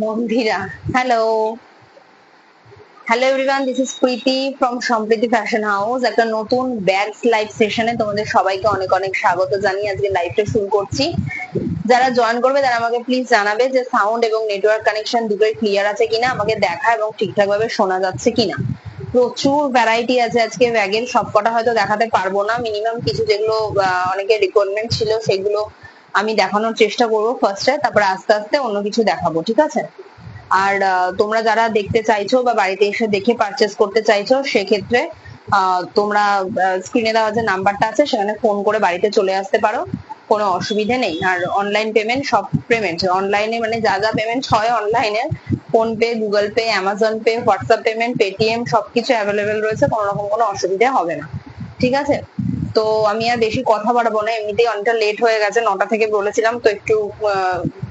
Mandira, hello hello everyone, this is Preeti from Sampreeti fashion house. একটা নতুন bags live সেশনে তোমাদের সবাইকে অনেক অনেক স্বাগত জানিয়ে আজকে লাইভটা শুরু করছি। যারা জয়েন করবে তারা আমাকে প্লিজ জানাবে যে সাউন্ড এবং নেটওয়ার্ক কানেকশন দুটোই ক্লিয়ার আছে কিনা, আমাকে দেখা এবং ঠিকঠাক ভাবে শোনা যাচ্ছে কিনা। প্রচুর ভ্যারাইটি আছে আজকে ব্যাগের, সবকটা হয়তো দেখাতে পারবো না। মিনিমাম কিছু যেগুলো অনেকের রিকোয়ারমেন্ট ছিল সেগুলো আমি দেখানোর চেষ্টা করবো ফার্স্টে, তারপরে আস্তে আস্তে অন্য কিছু দেখাবো, ঠিক আছে? আর তোমরা যারা দেখতে চাইছো বা বাড়িতে এসে দেখে পারচেস করতে চাইছো সেক্ষেত্রে তোমরা স্ক্রিনে দেওয়া যে নাম্বারটা আছে সেখানে ফোন করে বাড়িতে চলে আসতে পারো, কোনো অসুবিধে নেই। আর অনলাইন পেমেন্ট, সব পেমেন্ট অনলাইনে, মানে যা যা পেমেন্ট হয় অনলাইনে, phone pay, Google pay, Amazon pay, WhatsApp payment, Paytm সবকিছু অ্যাভেলেবেল রয়েছে, কোনো রকম কোনো অসুবিধা হবে না, ঠিক আছে? তো আমি আর বেশি কথা বাড়াবো না, এমনিতেই অনেকটা লেট হয়ে গেছে, 9টা থেকে বলেছিলাম তো একটু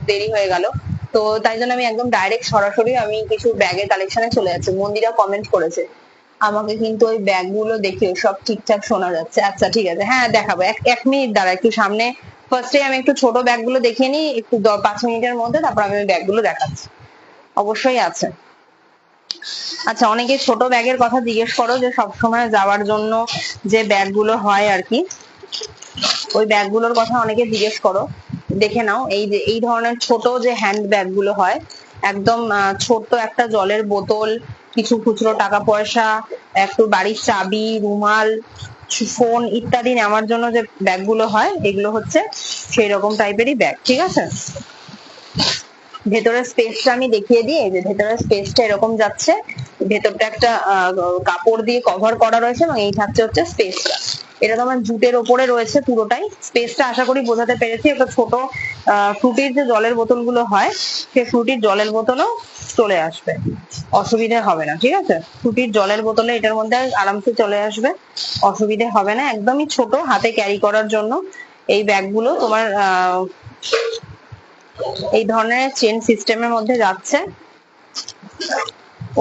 দেরি হয়ে গেল। তো তাই জন্য আমি একদম ডাইরেক্ট সরাসরি আমি কিছু ব্যাগের কালেকশনে চলে যাচ্ছি। মন্দিরা কমেন্ট করেছে আমাকে কিন্তু ওই ব্যাগ গুলো দেখে সব ঠিকঠাক শোনা যাচ্ছে। আচ্ছা ঠিক আছে, হ্যাঁ দেখাবো, এক মিনিট দাঁড়া, একটু সামনে ফার্স্টে আমি একটু ছোট ব্যাগ গুলো দেখিয়ে নিই একটু 5 মিনিটের মধ্যে, তারপর আমি ওই ব্যাগ গুলো দেখাচ্ছি। অবশ্যই আছে। আচ্ছা, অনেকে ছোট ব্যাগের কথা জিজ্ঞেস করো যে সবসময় যাওয়ার জন্য যে ব্যাগ গুলো হয় আর কি, ওই ব্যাগগুলোর কথা অনেকে জিজ্ঞেস করো। দেখে নাও, এই যে এই ধরনের ছোট যে হ্যান্ড ব্যাগ গুলো হয়, একদম ছোট্ট একটা জলের বোতল, কিছু খুচরো টাকা পয়সা, একটু বাড়ির চাবি, রুমাল, ফোন ইত্যাদি নেওয়ার জন্য যে ব্যাগ গুলো হয়, এগুলো হচ্ছে সেই রকম টাইপেরই ব্যাগ, ঠিক আছে? ভেতরের স্পেসটা আমি দেখিয়ে দিই। এই যে ভেতরের স্পেসটা এরকম যাচ্ছে, ভেতরটা একটা কাপড় দিয়ে কভার করা রয়েছে এবং এই থাকছে হচ্ছে স্পেসটা। এটা তোমার জুটের ওপরে রয়েছে পুরোটাই। স্পেসটা আশা করি বোঝাতে পেরেছি। একটা ছোট ফ্রুটির যে জলের বোতলগুলো হয়, সেই ফ্রুটির জলের বোতলও চলে আসবে, অসুবিধা হবে না, ঠিক আছে? ফ্রুটির জলের বোতলে এটার মধ্যে আরামসে চলে আসবে, অসুবিধে হবে না। একদমই ছোট, হাতে ক্যারি করার জন্য এই ব্যাগগুলো তোমার এই ধরনের চেন সিস্টেমের মধ্যে যাচ্ছে।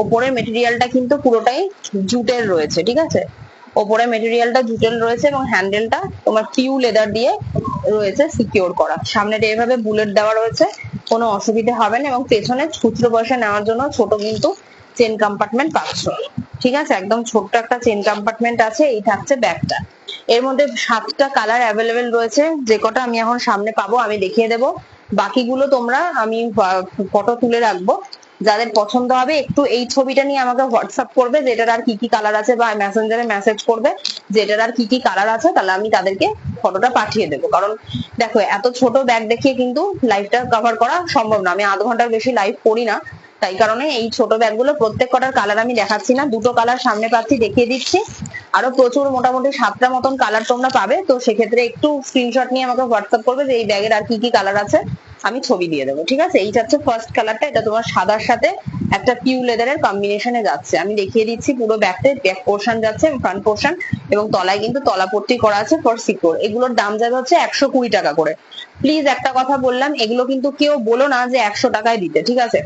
ওপরের মেটেরিয়ালটা কিন্তু পুরোটাই জুটের রয়েছে, ঠিক আছে? ওপরের মেটেরিয়ালটা জুটের রয়েছে এবং হ্যান্ডেলটা তোমার পিউ লেদার দিয়ে রয়েছে সিকিউর করা। সামনেটা এভাবে বুলেট দেওয়া রয়েছে, কোনো অসুবিধা হবে না। এবং পেছনে খুচরো পয়সা নেওয়ার জন্য ছোট কিন্তু চেন কম্পার্টমেন্ট পাচ্ছ, ঠিক আছে? একদম ছোট্ট একটা চেন কম্পার্টমেন্ট আছে। এই থাকছে ব্যাগটা। এর মধ্যে 7টা কালার অ্যাভেলেবেল রয়েছে, যে কটা আমি এখন সামনে পাবো আমি দেখিয়ে দেবো। বাকিগুলো তোমরা আমি ফটো তুলে রাখবো, যাদের পছন্দ হবে একটু এই ছবিটা নিয়ে আমাকে হোয়াটসঅ্যাপ করবে যে এটার আর কি কি কালার আছে, বা মেসেঞ্জারে মেসেজ করবে যে এটার আর কি কি কালার আছে, তাহলে আমি তাদেরকে ফটোটা পাঠিয়ে দেবো। কারণ দেখো, এত ছোট ব্যাগ দেখিয়ে কিন্তু লাইভটা কভার করা সম্ভব না, আমি আধ ঘন্টার বেশি লাইভ করি না। তাই কারণে এই ছোট ব্যাগগুলো প্রত্যেক কটার কালার আমি দেখাচ্ছি না, দুটো কালার সামনে পাচ্ছি দেখিয়ে দিচ্ছি। আরো প্রচুর মোটামুটি 7টা মতন কালার তোমরা পাবে। তো সেক্ষেত্রে একটু স্ক্রিনশট নিয়ে আমাকে হোয়াটসঅ্যাপ করবে যে এই ব্যাগের আর কি কি কালার আছে, আমি ছবি দিয়ে দেবো, ঠিক আছে? এইটা হচ্ছে ফার্স্ট কালারটা, এটা তোমার সাদার সাথে একটা পিউ লেদারের কম্বিনেশনে যাচ্ছে। আমি দেখিয়ে দিচ্ছি পুরো ব্যাগটা, ব্যাক পোর্শন যাচ্ছে ফ্রন্ট পোর্শন, এবং তলায় কিন্তু তলাপট্টি করা আছে ফর সিকিউর। এগুলোর দাম যাবে হচ্ছে 120 টাকা করে। প্লিজ একটা কথা বললাম, এগুলো কিন্তু কেউ বলো না যে 100 টাকায় দিতে, ঠিক আছে?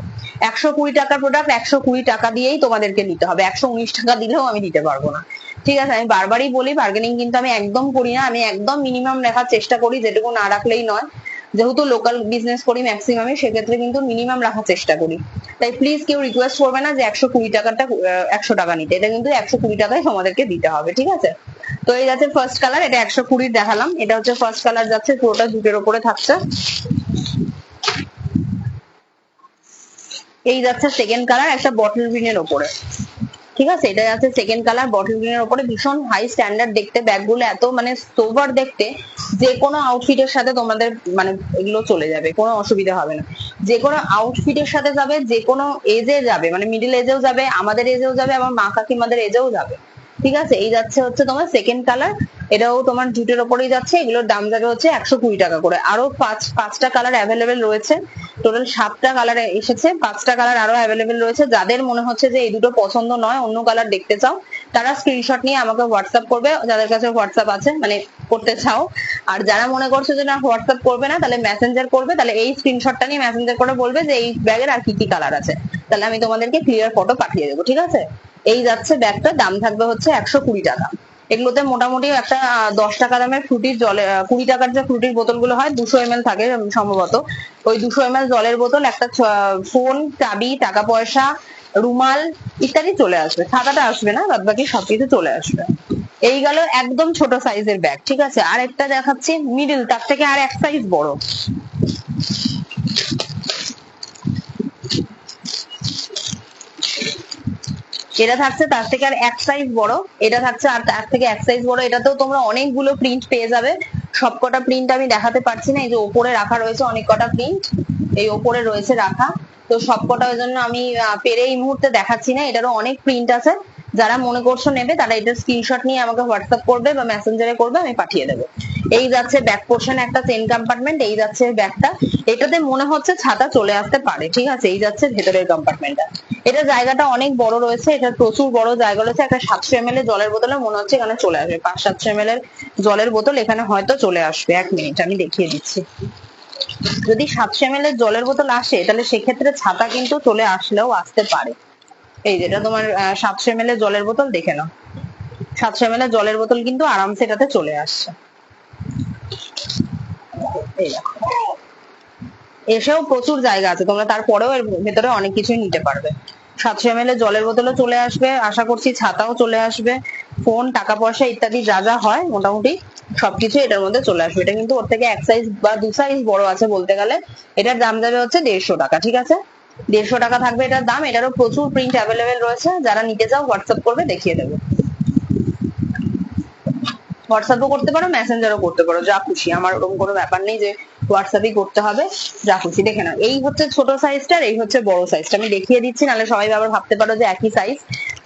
120 টাকার প্রোডাক্ট 120 টাকা দিয়েই তোমাদেরকে নিতে হবে, 119 টাকা দিলেও আমি দিতে পারবো না, ঠিক আছে? আমি বারবারই বলি, বার্গেনিং কিন্তু আমি একদম করি না, আমি একদম মিনিমাম রাখার চেষ্টা করি, যেটুকু না রাখলেই নয়। যেহেতু লোকাল বিজনেস করি ম্যাক্সিমামে, সেক্ষেত্রে কিন্তু মিনিমাম রাখার চেষ্টা করি। তাই প্লিজ কেউ রিকোয়েস্ট করবে না যে 120 টাকাটা 100 টাকা নিতে, এটা কিন্তু 120 টাকায় তোমাদেরকে দিতে হবে, ঠিক আছে? তো এই যাচ্ছে ফার্স্ট কালার, এটা 120 দেখালাম। এটা হচ্ছে ফার্স্ট কালার যাচ্ছে, পুরোটা জুটের উপরে থাকছে। এই যাচ্ছে সেকেন্ড কালার, একটা বটল গ্রিনের উপরে, ঠিক আছে? এটা যাচ্ছে সেকেন্ড কালার, বটল গ্রিনের উপরে। ভীষণ হাই স্ট্যান্ডার্ড দেখতে ব্যাগগুলো, এত মানে সোভার দেখতে, যে কোনো আউটফিটের সাথে তোমাদের মানে এগুলো চলে যাবে, কোনো অসুবিধা হবে না। যে কোনো আউটফিটের সাথে যাবে, যে কোনো এজে যাবে, মানে মিডিল এজেও যাবে, আমাদের এজেও যাবে, আমার মা কাকিমাদের এজেও যাবে, ঠিক আছে? এই যাচ্ছে হচ্ছে তোমার সেকেন্ড কালার, এটাও তোমার জুটের ওপরেই যাচ্ছে। এগুলোর দাম যাবে হচ্ছে 120 টাকা করে। আরো পাঁচটা কালার অ্যাভেলেবেল রয়েছে, টোটাল 7টা কালার এসেছে, 5টা কালার আরো অ্যাভেলেবেল রয়েছে। যাদের মনে হচ্ছে যে এই দুটো পছন্দ নয়, অন্য কালার দেখতে চাও, তারা স্ক্রিনশট নিয়ে আমাকে হোয়াটসঅ্যাপ করবে, যাদের কাছে হোয়াটসঅ্যাপ আছে, মানে করতে চাও। আর যারা মনে করছো যে না হোয়াটসঅ্যাপ করবে না, তাহলে মেসেঞ্জার করবে, তাহলে এই স্ক্রিনশটটা নিয়ে মেসেঞ্জার করে বলবে যে এই ব্যাগের আর কি কি কালার আছে, তাহলে আমি তোমাদেরকে ক্লিয়ার ফটো পাঠিয়ে দেবো, ঠিক আছে? এই যাচ্ছে ব্যাগটা, দাম থাকবে হচ্ছে 120 টাকা। এগুলোতে মোটামুটি একটা 10 টাকা দামের ফ্রুটির জলে 20 টাকার যে ফ্রুটির বোতলগুলো হয় 200 ml থাকে সম্ভবত, ওই 200 ml জলের বোতল, একটা ফোন, চাবি, টাকা পয়সা, রুমাল ইত্যাদি চলে আসবে। ছাতাটা আসবে না, বাদ বাকি সবকিছু চলে আসবে। এই গেল একদম ছোট সাইজের ব্যাগ। ঠিক আছে, আর একটা দেখাচ্ছি মিডল, তার থেকে আর এক সাইজ বড়। এটা থাকছে তার থেকে আর এক সাইজ বড়, এটা থাকছে আর তার থেকে এক সাইজ বড়। এটাতেও তোমরা অনেকগুলো প্রিন্ট পেয়ে যাবে। সবকটা প্রিন্ট আমি দেখাতে পারছি না, এই যে ওপরে রাখা রয়েছে অনেক কটা প্রিন্ট, এই ওপরে রয়েছে রাখা, তো সবকটা ওই জন্য আমি পেরে এই মুহূর্তে দেখাচ্ছি না। এটারও অনেক প্রিন্ট আছে। যারা মনে করছো নেবে তারা এটার স্ক্রিনশট নিয়ে আমাকে হোয়াটসঅ্যাপ করবে বা মেসেঞ্জারে করবে, আমি পাঠিয়ে দেবো। এই যাচ্ছে ব্যাক পোর্শন একটা চেন কম্পার্টমেন্ট, এই যাচ্ছে ব্যাগটা। এটাতে মনে হচ্ছে ছাতা চলে আসতে পারে। ঠিক আছে, এই যাচ্ছে ভেতরের কম্পার্টমেন্টটা। এটা জায়গাটা অনেক বড় রয়েছে, এটা প্রচুর বড় জায়গা রয়েছে। একটা 700 ml এর জলের বোতলে মনে হচ্ছে এখানে চলে আসবে, 500-700 ml এর জলের বোতল এখানে হয়তো চলে আসবে। 1 মিনিট আমি দেখিয়ে দিচ্ছি। যদি 700 ml এর জলের বোতল আসে তাহলে সেক্ষেত্রে ছাতা কিন্তু চলে আসলেও আসতে পারে। এই যেটা তোমার 700 ml এর জলের বোতল, দেখে নাও 700 ml এর জলের বোতল কিন্তু আরামসে এটাতে চলে আসছে। এই দেখো, এসেও প্রচুর জায়গা আছে, তোমরা তারপরেও এর ভেতরে অনেক কিছুই নিতে পারবে। 700 ml এর জলের বোতলও চলে আসবে, আশা করছি ছাতাও চলে আসবে, ফোন, টাকা পয়সা ইত্যাদি যা যা হয় মোটামুটি সবকিছু এটার মধ্যে চলে আসবে। এটা কিন্তু ওর থেকে এক সাইজ বা 2 সাইজ বড় আছে বলতে গেলে। এটার দাম যাবে হচ্ছে 150 টাকা। ঠিক আছে, 150 টাকা থাকবে এটার দাম। এটারও প্রচুর প্রিন্ট অ্যাভেলেবেল রয়েছে, যারা নিতে চাও হোয়াটসঅ্যাপ করবে, দেখিয়ে দেবো। হোয়াটসঅ্যাপও করতে পারো, মেসেঞ্জারও করতে পারো, যা খুশি, আমার ওরকম কোনো ব্যাপার নেই যে হোয়াটসঅ্যাপই করতে হবে, যা খুশি। দেখে নাও, এই হচ্ছে ছোট সাইজটা, এই হচ্ছে বড় সাইজটা। আমি দেখিয়ে দিচ্ছি, নাহলে সবাই আবার ভাবতে পারো যে একই সাইজ,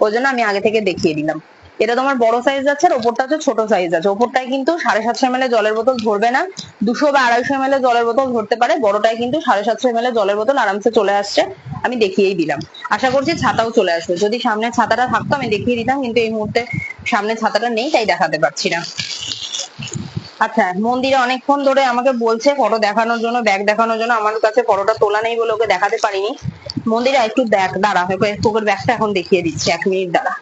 ওই জন্য আমি আগে থেকে দেখিয়ে দিলাম। এটা তোমার বড় সাইজ আছে, আর ওপরটা হচ্ছে ছোট সাইজ আছে। ওপরটায় কিন্তু 750 ml এর জলের বোতল ধরবে না, 200 বা 250 ml এর জলের বোতল ধরতে পারে। বড়টায় কিন্তু 750 ml এর জলের বোতল আরামসে চলে আসছে, আমি দেখিয়েই দিলাম। আশা করছি ছাতাও চলে আসবে। যদি সামনে ছাতাটা থাকতো আমি দেখিয়ে দিতাম, কিন্তু এই মুহূর্তে সামনে ছাতাটা নেই, তাই দেখাতে পারছি না। আচ্ছা, মন্দিরে অনেকক্ষণ ধরে আমাকে বলছে ফটো দেখানোর জন্য, ব্যাগ দেখানোর জন্য। আমার কাছে ফটোটা তোলা নেই বলে ওকে দেখাতে পারিনি। মন্দিরে একটু দেখ, দাঁড়া, তোকে ব্যাগটা এখন দেখিয়ে দিচ্ছি, 1 মিনিট দাঁড়া।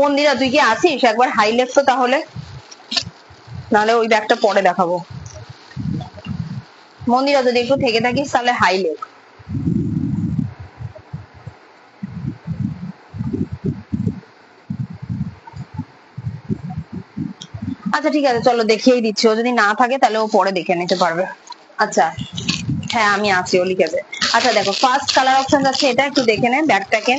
মন্দিরা তুই কি আছিস? একবার হাই লেখ তো তাহলে, নাহলে ওই ব্যাগটা পরে দেখাবো। মন্দিরা যদি একটু থেকে থাকিস তাহলে হাই লেখ। আচ্ছা ঠিক আছে, চলো দেখিয়েই দিচ্ছি, ও যদি না থাকে তাহলে ও পরে দেখে নিতে পারবে। আচ্ছা হ্যাঁ আমি আছি, ও লিখেছে। আচ্ছা দেখো, ফার্স্ট কালার অপশন আছে এটা, একটু দেখে নে ব্যাগটাকে।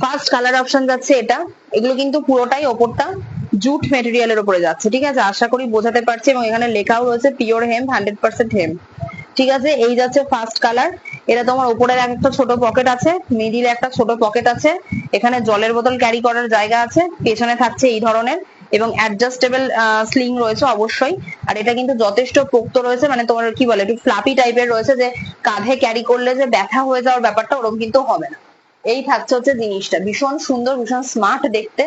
ফার্স্ট কালার অপশন যাচ্ছে এটা। এগুলো কিন্তু পুরোটাই ওপরটা জুট মেটেরিয়ালের উপরে যাচ্ছে। ঠিক আছে, আশা করি বোঝাতে পারছি, এবং এখানে লেখাও রয়েছে পিওর হেম্প, 100% হেম্প। ঠিক আছে, এই যাচ্ছে ফার্স্ট কালার। এটা তোমার উপরের একটা ছোট পকেট আছে, মিডিলে একটা ছোট পকেট আছে, এখানে জলের বোতল ক্যারি করার জায়গা আছে, পেছনে থাকছে এই ধরনের, এবং অ্যাডজাস্টেবল স্লিং রয়েছে অবশ্যই। আর এটা কিন্তু যথেষ্ট পোক্ত রয়েছে, মানে তোমার কি বলে একটু ফ্লাপি টাইপের রয়েছে, যে কাঁধে ক্যারি করলে যে ব্যথা হয়ে যাওয়ার ব্যাপারটা ওরকম কিন্তু হবে না। এই থাকছে হচ্ছে জিনিসটা, ভীষণ সুন্দর, ভীষণ স্মার্ট দেখতে।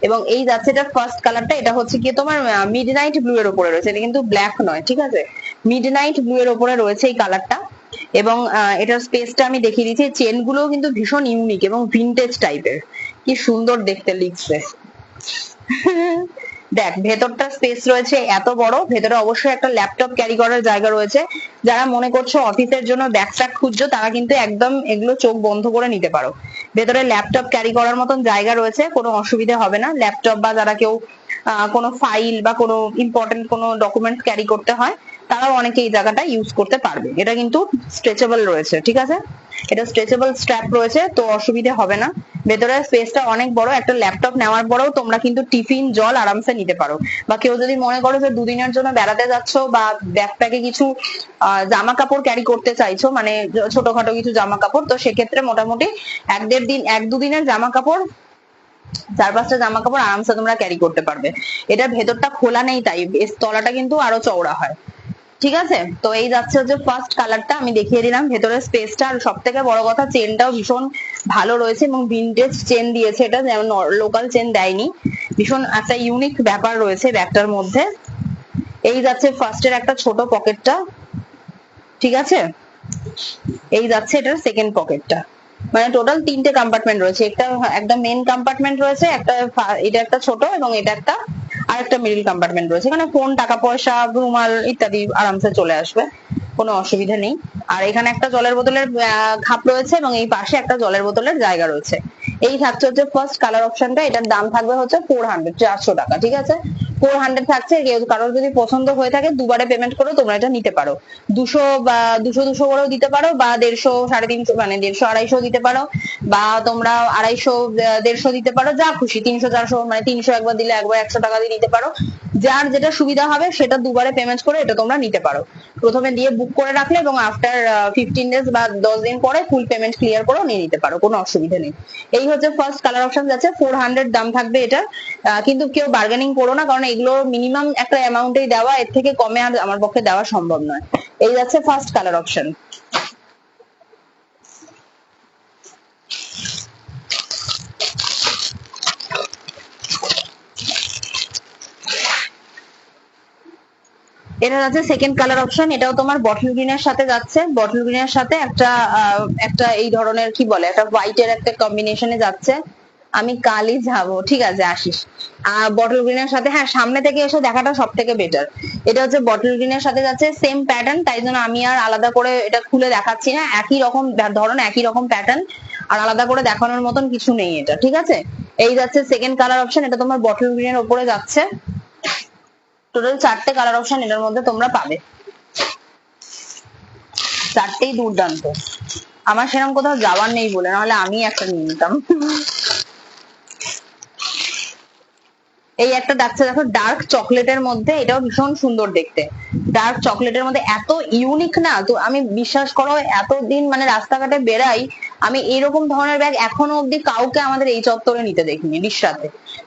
এবং এই যাচ্ছে এটা ফার্স্ট কালারটা, এটা হচ্ছে কি তোমার মিডনাইট ব্লু এর উপরে রয়েছে, এটা কিন্তু ব্ল্যাক নয়। ঠিক আছে, মিডনাইট ব্লু এর উপরে রয়েছে এই কালারটা। এবং এটার স্পেসটা আমি দেখিয়ে দিচ্ছি, চেন গুলো কিন্তু ভীষণ ইউনিক এবং ভিনটেজ টাইপের, কি সুন্দর দেখতে লিখছে। দেখ, ভেতরটা স্পেস রয়েছে এত বড়, ভেতরে অবশ্যই একটা ল্যাপটপ ক্যারি করার জায়গা রয়েছে। যারা মনে করছো অফিসের জন্য ব্যাগ ট্যাগ খুঁজছো, তারা কিন্তু একদম এগুলো চোখ বন্ধ করে নিতে পারো। ভেতরে ল্যাপটপ ক্যারি করার মতন জায়গা রয়েছে, কোনো অসুবিধা হবে না। ল্যাপটপ বা যারা কেউ কোনো ফাইল বা কোনো ইম্পর্টেন্ট কোনো ডকুমেন্ট ক্যারি করতে হয়, তারাও অনেকে এই জায়গাটা ইউজ করতে পারবে। এটা কিন্তু স্ট্রেচেবল রয়েছে। ঠিক আছে, এটা স্ট্রেচেবল স্ট্র্যাপ রয়েছে, তো অসুবিধা হবে না। ভেতরের স্পেসটা অনেক বড়, একটা ল্যাপটপ নেওয়ার পরেও তোমরা কিন্তু টিফিন, জল আরামসে নিতে পারো। বা কেউ যদি মনে করো যে দুদিনের জন্য বেড়াতে যাচ্ছ, বা ব্যাকপ্যাকে কিছু জামা কাপড় ক্যারি করতে চাইছো, মানে ছোটখাটো কিছু জামা কাপড়, তো সেক্ষেত্রে মোটামুটি 1-1.5 দিন, 1-2 দিনের জামা কাপড়, 4-5টা জামা কাপড় আরামসে তোমরা ক্যারি করতে পারবে। এটার ভেতরটা খোলা নেই, তাই তলাটা কিন্তু আরো চওড়া হয়। ঠিক আছে। তো এই যাচ্ছে হচ্ছে ফার্স্ট কালারটা, আমি দেখিয়ে দিলাম ভেতরের স্পেসটা। আর সব থেকে বড় কথা চেনটাও ভীষণ ভালো রয়েছে এবং ভিনটেজ চেন দিয়েছে, এটা যেমন লোকাল চেন দেয়নি। ভীষণ একটা ইউনিক ব্যাপার রয়েছে ব্যাগটার মধ্যে। এই যাচ্ছে ফার্স্টের একটা ছোট পকেটটা, ঠিক আছে। এই যাচ্ছে এটার সেকেন্ড পকেটটা, মানে টোটাল তিনটে কম্পার্টমেন্ট রয়েছে। একটা মেন কম্পার্টমেন্ট রয়েছে, এটা একটা ছোট, এবং এটা একটা আর একটা মিডল কম্পার্টমেন্ট রয়েছে। এখানে ফোন, টাকা পয়সা, রুমাল ইত্যাদি আরামসে চলে আসবে, কোনো অসুবিধা নেই। আর এখানে একটা জলের বোতলের খাপ রয়েছে এবং এই পাশে একটা জলের বোতলের জায়গা রয়েছে। এই থাকছে হচ্ছে ফার্স্ট কালার অপশনটা। এটার দাম থাকবে হচ্ছে 400 টাকা, ঠিক আছে। 400 থাকছে। কারোর যদি পছন্দ হয়ে থাকে দুবারে পেমেন্ট করে তোমরা এটা নিতে পারো। 200 বা 200 করেও দিতে পারো, বা 150, 350, মানে 150, 250 দিতে পারো, বা তোমরা 250, 150 দিতে পারো, যা খুশি। 300, 400, মানে 300 একবার দিলে একবার 100 টাকা দিয়ে নিতে পারো। যার যেটা সুবিধা হবে সেটা দুবারে পেমেন্ট করে এটা তোমরা নিতে পারো। প্রথমে দিয়ে বুক করে রাখলে এবং আফটার 15 ডেজ বা 10 দিন পরে ফুল পেমেন্ট ক্লিয়ার করেও নিয়ে নিতে পারো, কোনো অসুবিধা নেই। এই হচ্ছে ফার্স্ট কালার অপশন যাচ্ছে। 400 দাম থাকবে এটা। কিন্তু কেউ বার্গেনিং করো না, কারণ এগুলো মিনিমাম একটা অ্যামাউন্টেই দেওয়া, এর থেকে কমে আর আমার পক্ষে দেওয়া সম্ভব নয়। এই যাচ্ছে ফার্স্ট কালার অপশন। এটা যাচ্ছে সেকেন্ড কালার অপশন। এটাও তোমার বটল গ্রিনের সাথে যাচ্ছে। বটল গ্রিনের সাথে একটা এই ধরনের কি বলে, একটা হোয়াইটের একটা কম্বিনেশনে যাচ্ছে। আমি কালই যাব, ঠিক আছে, আসিস। বটল গ্রিনের সাথে, হ্যাঁ, সামনে থেকে এসে দেখাটা সব থেকে বেটার। এটা হচ্ছে বটল গ্রিনের সাথে যাচ্ছে, সেম প্যাটার্ন, তাই জন্য আমি আর আলাদা করে এটা খুলে দেখাচ্ছি না। একই রকম ধরন, একই রকম প্যাটার্ন, আর আলাদা করে দেখানোর মতন কিছু নেই এটা, ঠিক আছে। এই যাচ্ছে সেকেন্ড কালার অপশন। এটা তোমার বটল গ্রিনের উপরে যাচ্ছে। টোটাল 4টে কালার অপশন এটার মধ্যে তোমরা পাবে। 4টেই দুর্দান্ত। আমার সেরকম কোথাও যাওয়ার নেই বলে, নাহলে আমি একটা নিয়ে নিতাম। এই একটা যাচ্ছে দেখো ডার্ক চকলেটের মধ্যে, এটাও ভীষণ সুন্দর দেখতে। ডার্ক চকলেটের মধ্যে এত ইউনিক না, তো আমি বিশ্বাস করো এতদিন মানে রাস্তাঘাটে বেড়াই, আমি এরকম ধরনের ব্যাগ এখনো অব্দি কাউকে আমাদের এই চত্বরে নিতে দেখিনি।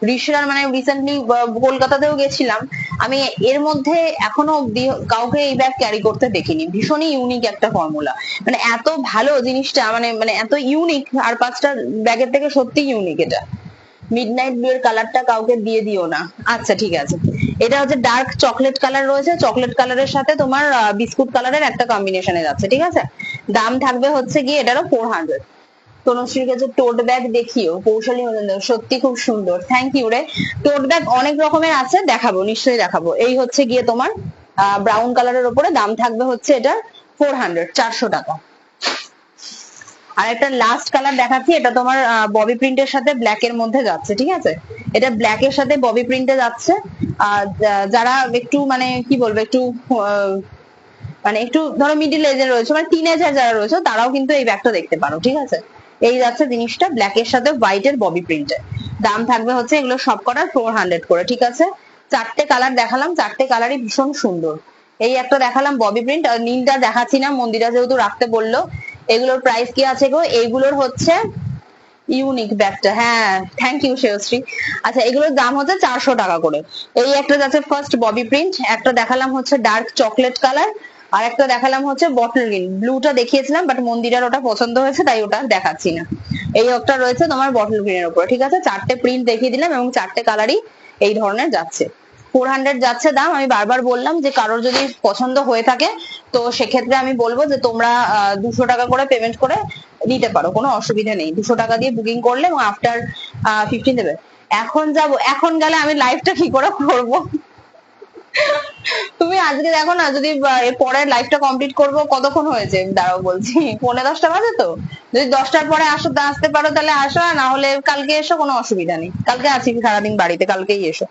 রিসরার মানে রিসেন্টলি কলকাতাতেও গেছিলাম, আমি এর মধ্যে এখনো অব্দি কাউকে এই ব্যাগ ক্যারি করতে দেখিনি। ভীষণই ইউনিক একটা ফর্মুলা, মানে এত ভালো জিনিসটা, মানে মানে এত ইউনিক। আর 5টা ব্যাগের থেকে সত্যি ইউনিক এটা। মিডনাইট ব্লু এর কালারটা কাউকে দিয়ে দিও না। আচ্ছা, ঠিক আছে। এটা হচ্ছে ডার্ক চকলেট কালার রয়েছে, চকলেট কালারের সাথে তোমার বিস্কুট কালারের একটা কম্বিনেশনে যাচ্ছে, ঠিক আছে। দাম থাকবে হচ্ছে গিয়ে এটারও 400। তনুশ্রীর কাছে টোট ব্যাগ দেখিও, কৌশলী মজুমদার, সত্যি খুব সুন্দর, থ্যাংক ইউ রে। টোট ব্যাগ অনেক রকমের আছে, দেখাবো, নিশ্চয়ই দেখাবো। এই হচ্ছে গিয়ে তোমার ব্রাউন কালারের উপরে, দাম থাকবে হচ্ছে এটা 400, 400 টাকা। আর একটা লাস্ট কালার দেখাচ্ছি, এটা তোমার ববি প্রিন্টের সাথে ব্ল্যাক এর মধ্যে যাচ্ছে, ঠিক আছে। এটা ব্ল্যাক এর সাথে ববি প্রিন্টে যাচ্ছে। আর যারা একটু মানে কি বলবো, একটু মানে একটু ধরো মিডিল এজে রয়েছে, মানে টিনেজার যারা রয়েছে, তারাও কিন্তু এই ব্যাগটা দেখতে পারো, ঠিক আছে। এই যাচ্ছে জিনিসটা ব্ল্যাক এর সাথে হোয়াইট এর ববি প্রিন্টে। দাম থাকবে হচ্ছে এগুলো সব কটার 400 করে, ঠিক আছে। 4টে কালার দেখালাম, 4টে কালারই ভীষণ সুন্দর। এই একটা দেখালাম ববি প্রিন্ট, আর নীলটা দেখাচ্ছি না, মন্দিরা যেহেতু রাখতে বললো। এগুলোর প্রাইস কি আছে গো? এইগুলোর হচ্ছে ইউনিক ব্যাগটা, হ্যাঁ, থ্যাংক ইউ শ্রেয়শ্রী। আচ্ছা, এগুলোর দাম হচ্ছে 400 টাকা করে। এই একটা যাচ্ছে ফার্স্ট ববি প্রিন্ট, একটা দেখালাম হচ্ছে ডার্ক চকলেট কালার, আর একটা দেখালাম হচ্ছে বটল গ্রিন। ব্লুটা দেখিয়েছিলাম, বাট মন্দিরার ওটা পছন্দ হয়েছে, তাই ওটা দেখাচ্ছি না। এই একটা রয়েছে তোমার বটল গ্রিনের উপরে, ঠিক আছে। 4টে প্রিন্ট দেখিয়ে দিলাম এবং 4টে কালারই এই ধরনের যাচ্ছে। 400 যাচ্ছে দাম। আমি বারবার বললাম যে কারোর যদি পছন্দ হয়ে থাকে, তো সেক্ষেত্রে আমি বলবো যে তোমরা 200 টাকা করে পেমেন্ট করে নিতে পারো, কোনো অসুবিধা নেই। 200 টাকা দিয়ে বুকিং করলে এবং আফটার 15 দেবে। এখন যাব, এখন গেলে আমি লাইভটা কি করে করব? তুমি আজকে দেখো না, যদি পরে লাইভটা কমপ্লিট করবো, কতক্ষণ হয়েছে দাঁড়াও বলছি, 9:45 বাজে তো। যদি 10টার পরে আসতে পারো তাহলে আসো, না হলে কালকে এসো, কোনো অসুবিধা নেই। কালকে আছি সারাদিন বাড়িতে, কালকেই এসো।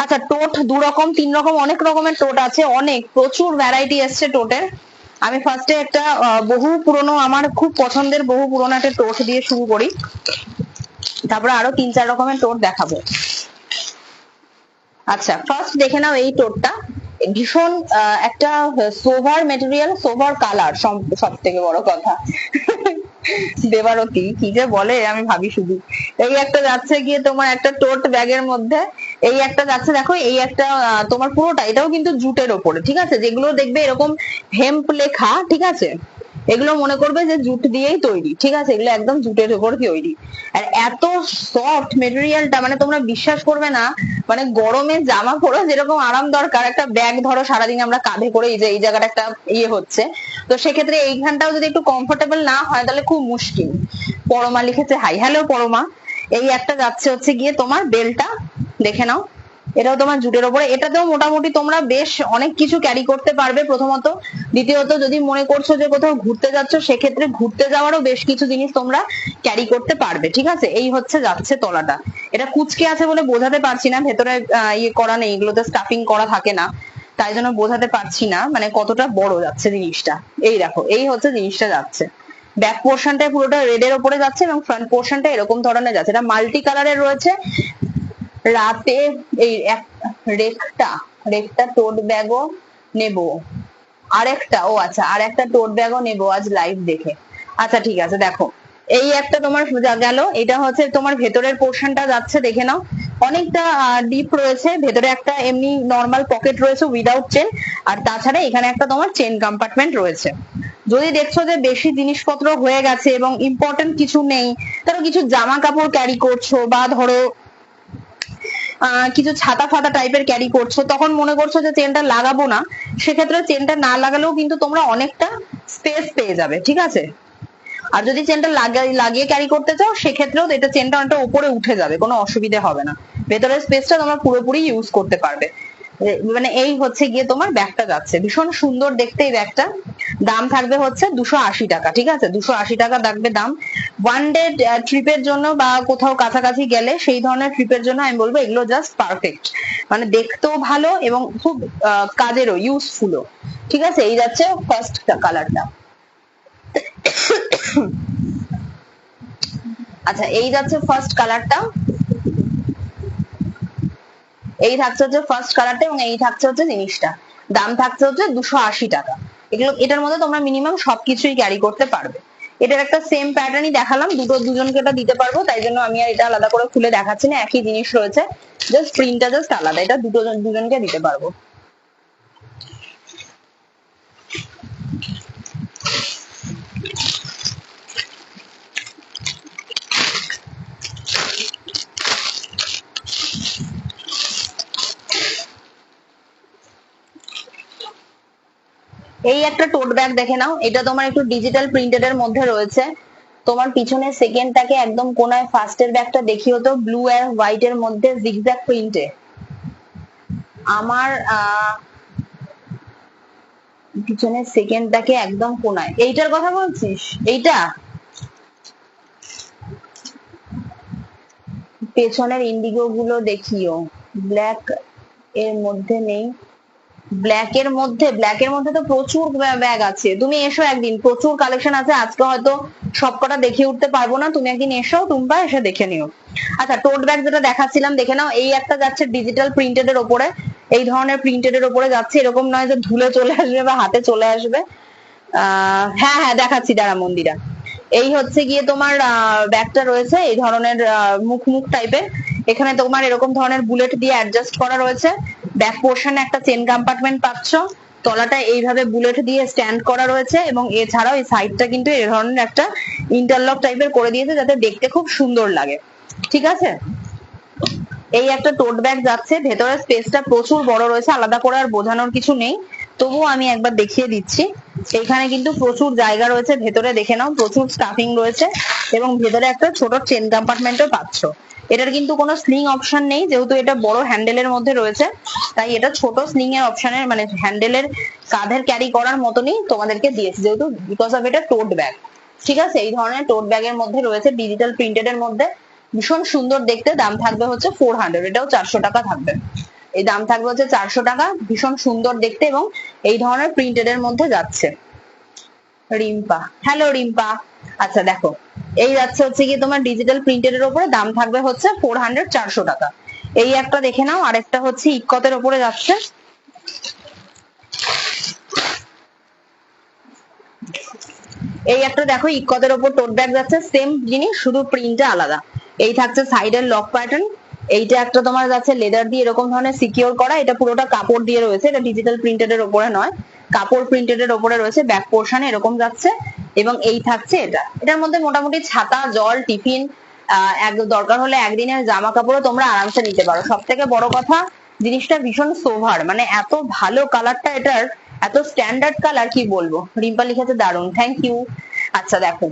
আচ্ছা, টোট 2 রকম 3 রকম অনেক রকমের টোট আছে, অনেক প্রচুর ভ্যারাইটি এসছে টোটের। আমি ফার্স্টে একটা বহু পুরনো, আমার খুব পছন্দের বহু পুরনো একটা টোট দিয়ে শুরু করি, তারপরে আরো 3-4 রকমের টোট দেখাবো। আচ্ছা, ফার্স্ট দেখে নাও এই টোটটা। ভীষণ একটা সোভার মেটেরিয়াল, সোভার কালার, সব থেকে বড় কথা। দেবারতী কি যে বলে আমি ভাবি শুধু। এই একটা যাচ্ছে গিয়ে তোমার একটা টোট ব্যাগের মধ্যে, এই একটা যাচ্ছে দেখো, এই একটা তোমার পুরোটা এটাও কিন্তু জুটের ওপরে, ঠিক আছে, যেগুলো দেখবে এরকম হেম্প লেখা, ঠিক আছে, এগুলো মনে করবে যে জুট দিয়েই তৈরি, ঠিক আছে, এগুলো একদম জুটের উপর তৈরি। আর এত সফট মেটেরিয়ালটা, মানে তোমরা বিশ্বাস করবে না, মানে গরমে জামা পরে যেরকম আরাম দরকার, একটা ব্যাগ ধরো সারাদিন আমরা কাঁধে করে, এই যে এই জায়গাটা একটা ইয়ে হচ্ছে, তো সেক্ষেত্রে এইখানটাও যদি একটু কমফোর্টেবল না হয় তাহলে খুব মুশকিল। পরমা লিখেছে হাই, হ্যালো পরমা। এই একটা যাচ্ছে হচ্ছে গিয়ে তোমার বেলটা, দেখে নাও, এটাও তোমার জুটের ওপরে, এটাতেও মোটামুটি তোমরা বেশ অনেক কিছু ক্যারি করতে পারবে প্রথমত। দ্বিতীয়ত যদি মনে করছো যে কোথাও ঘুরতে যাচ্ছ, সেক্ষেত্রে ঘুরতে যাওয়ারও বেশ কিছু জিনিস তোমরা ক্যারি করতে পারবে, ঠিক আছে। এই হচ্ছে যাচ্ছে তলাটা, এটা কুচকে আছে বলে বোঝাতে পারছি না, ভেতরে ইয়ে করা নেই, এগুলোতে স্টাফিং করা থাকে না, তাই জন্য বোঝাতে পারছি না মানে কতটা বড় যাচ্ছে জিনিসটা। এই দেখো, এই হচ্ছে জিনিসটা যাচ্ছে, ব্যাক পোর্শনটা পুরোটা রেড এর উপরে যাচ্ছে এবং ফ্রন্ট পোর্শনটা এরকম ধরনের যাচ্ছে, এটা মাল্টি কালারের রয়েছে। রাতে এই রেকটা রেকটা টোট ব্যাগও নেব, আরেকটা, ও আচ্ছা, আর একটা টোট ব্যাগও নেব আজ লাইভ দেখে। আচ্ছা ঠিক আছে, দেখো এই একটা তোমার গেল, এটা হচ্ছে তোমার ভেতরের পোর্শনটা যাচ্ছে, দেখে নাও, অনেকটা ডিপ রয়েছে, ভেতরে একটা এমনি নর্মাল পকেট রয়েছে উইদাউট চেন, আর তাছাড়া এখানে একটা তোমার চেন কম্পার্টমেন্ট রয়েছে। যদি দেখছো যে বেশি জিনিসপত্র হয়ে গেছে এবং ইম্পর্টেন্ট কিছু নেই, ধরো কিছু জামা কাপড় ক্যারি করছো, বা ধরো কিছু ছাতা ফাতা টাইপের ক্যারি করছো, তখন মনে করছো যে চেনটা লাগাবো না, সেক্ষেত্রে চেনটা না লাগালেও কিন্তু তোমরা অনেকটা স্পেস পেয়ে যাবে, ঠিক আছে। আর যদি চেনটা লাগিয়ে ক্যারি করতে চাও, সেক্ষেত্রেও এটা চেনটা অনেকটা উপরে উঠে যাবে, কোনো অসুবিধা হবে না, ভেতরের স্পেসটা তোমরা পুরোপুরি ইউজ করতে পারবে। মানে এই হচ্ছে গিয়ে তোমার ব্যাগটা যাচ্ছে, ভীষণ সুন্দর দেখতে এই ব্যাগটা। দাম থাকবে হচ্ছে 280 টাকা, ঠিক আছে, 280 টাকা থাকবে দাম। ওয়ান ডে ট্রিপের জন্য বা কোথাও কাছাকাছি গেলে সেই ধরনের ট্রিপের জন্য আমি বলবো এগুলো জাস্ট পারফেক্ট, মানে দেখতেও ভালো এবং খুব কাজেরও, ইউজফুলও, ঠিক আছে। এই যাচ্ছে ফার্স্ট কালারটা। আচ্ছা, এই যাচ্ছে ফার্স্ট কালারটা, এই থাকছে হচ্ছে ফার্স্ট কালারটা, এবং এই থাকছে হচ্ছে জিনিসটা, দাম থাকছে হচ্ছে 280 টাকা। এগুলো, এটার মধ্যে তোমরা মিনিমাম সবকিছুই ক্যারি করতে পারবে। এটার একটা সেম প্যাটার্নই দেখালাম, দুজনকে এটা দিতে পারবো, তাই জন্য আমি আর এটা আলাদা করে খুলে দেখাচ্ছি না, একই জিনিস রয়েছে, জাস্ট প্রিন্টটা জাস্ট আলাদা, এটা দুজনকে দিতে পারবো। এই একটা টোট ব্যাগ দেখে নাও, এটা তোমার একটু ডিজিটাল প্রিন্টেড এর মধ্যে রয়েছে, তোমার পিছনের সেকেন্ডটাকে একদম কোনায় ফার্স্টের ব্যাগটা দেখিও তো, ব্লু আর হোয়াইট এর মধ্যে জিগজ্যাগ প্রিন্টে। আমার পিছনের সেকেন্ডটাকে একদম কোনায়, এইটার কথা বলছিস? এইটা পেছনের ইন্ডিগো গুলো দেখিও, ব্ল্যাক এর মধ্যে নেই, ব্ল্যাক এর মধ্যে তো প্রচুর ব্যাগ আছে, তুমি এসো একদিন, প্রচুর কালেকশন আছে, আজকে হয়তো সবকটা দেখিয়ে উঠতে পারবো না, তুমি একদিন এসো, টুম্পা, এসে দেখে নিও। আচ্ছা, টোট ব্যাগ যেটা দেখাচ্ছিলাম দেখে নাও, এই একটা যাচ্ছে ডিজিটাল প্রিন্টেড এর ওপরে, এই ধরনের প্রিন্টেড এর ওপরে যাচ্ছে, এরকম নয় যে ধুলে চলে আসবে বা হাতে চলে আসবে। হ্যাঁ হ্যাঁ দেখাচ্ছি, দাঁড়া মন্দিরা, এই হচ্ছে গিয়ে তোমার ব্যাগটা রয়েছে এই ধরনের মুখ মুখ টাইপের, এখানে তোমার এরকম ধরনের বুলেট দিয়ে অ্যাডজাস্ট করা রয়েছে, ব্যাক পোর্শনে একটা চেন কম্পার্টমেন্ট পাচ্ছ, তলাটা এইভাবে বুলেট দিয়ে স্ট্যান্ড করা রয়েছে, এবং এছাড়াও এই সাইডটা কিন্তু এই ধরনের একটা ইন্টারলক টাইপের করে দিয়েছে, যাতে দেখতে খুব সুন্দর লাগে, ঠিক আছে। এই একটা টোট ব্যাগ যাচ্ছে, ভেতরের স্পেসটা প্রচুর বড় রয়েছে, আলাদা করে আর বোঝানোর কিছু নেই, তবুও আমি একবার দেখিয়ে দিচ্ছি। এখানে কিন্তু প্রচুর জায়গা রয়েছে, ভেতরে দেখে নাও প্রচুর স্টাফিং রয়েছে, এবং ভেতরে একটা ছোট চেন কম্পার্টমেন্টও পাচ্ছ। এটার কিন্তু কোনো স্লিং অপশন নেই, যেহেতু এটা বড় হ্যান্ডেলের মধ্যে রয়েছে, তাই এটা ছোট স্লিং এর অপশনের, মানে হ্যান্ডেলের কাঁধের ক্যারি করার মতনই তোমাদেরকে দিয়েছে, যেহেতু বিকজ অফ এটা টোট ব্যাগ, ঠিক আছে। এই ধরনের টোট ব্যাগের মধ্যে রয়েছে, ডিজিটাল প্রিন্টেড এর মধ্যে, ভীষণ সুন্দর দেখতে, দাম থাকবে হচ্ছে 400, এটাও 400 টাকা থাকবে, এই দাম থাকবে হচ্ছে 400 টাকা, ভীষণ সুন্দর দেখতে এবং এই ধরনের প্রিন্টেড এর মধ্যে যাচ্ছে। রিম্পা, হ্যালো রিম্পা। আচ্ছা দেখো, এই যাচ্ছে হচ্ছে কি তোমার ডিজিটাল প্রিন্টেড এর উপরে, দাম থাকবে হচ্ছে 400, 400 টাকা। এই একটা দেখে নাও, আরেকটা হচ্ছে ইকতের উপরে যাচ্ছে, এই একটা দেখো ইকতের ওপর টোট ব্যাগ যাচ্ছে, সেম জিনিস শুধু প্রিন্টটা আলাদা। এই থাকছে সাইডের লক প্যাটার্ন, এইটা একটা তোমার যাচ্ছে লেদার দিয়ে এরকম ধরনের সিকিউর করা, এটা পুরোটা কাপড় দিয়ে রয়েছে, এটা ডিজিটাল প্রিন্টেড এর উপরে নয়, কাপড় প্রিন্টেড এর উপরে রয়েছে, ব্যাক পোর্শনে এরকম যাচ্ছে। এবং এই থাকছে এটা, এটার মধ্যে মোটামুটি ছাতা, জল, টিফিন, দরকার হলে একদিনের জামা কাপড়ও তোমরা আরামসে নিতে পারো। সব থেকে বড় কথা জিনিসটা ভীষণ সোভার, মানে এত ভালো কালারটা এটার, এত স্ট্যান্ডার্ড কালার, কি বলবো। রিম্পা লিখেছে দারুন, থ্যাংক ইউ। আচ্ছা দেখো,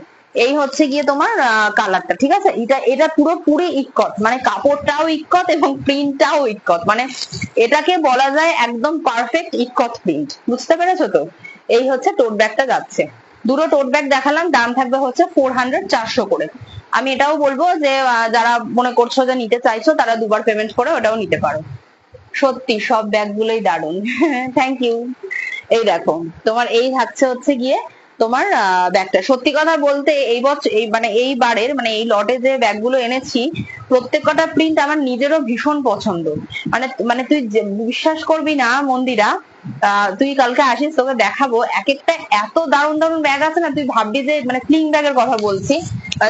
এই হচ্ছে গিয়ে তোমার কালারটা, ঠিক আছে। এটা এটা পুরোপুরি ইক্কত, মানে কাপড়টাও ইক্কত এবং প্রিন্টটাও ইক্কত, মানে এটাকে বলা যায় একদম পারফেক্ট ইক্কত প্রিন্ট, বুঝতে পেরেছো তো। এই হচ্ছে টোট ব্যাগটা যাচ্ছে। দুটো টোট ব্যাগ দেখালাম, দাম থাকবে হচ্ছে 400, 400 করে। আমি এটাও বলবো যে যারা মনে করছো যে নিতে চাইছো তারা দুবার পেমেন্ট করে ওটাও নিতে পারো। সত্যি সব ব্যাগ গুলোই দারুন, থ্যাংক ইউ। এই দেখো তোমার এই থাকছে হচ্ছে গিয়ে তোমার ব্যাগটা। সত্যি কথা বলতে এই বছর এই মানে এইবারের মানে এই লটে যে ব্যাগগুলো এনেছি প্রত্যেকটা প্রিন্ট আমার নিজেরও ভীষণ পছন্দ। মানে মানে তুই বিশ্বাস করবি না মন্দিরা, তুই কালকে আসিস, তোকে দেখাবো এক একটা এত দারুণ দারুণ ব্যাগ আছে না, তুই ভাববি যে মানে স্লিং ব্যাগের কথা বলছি,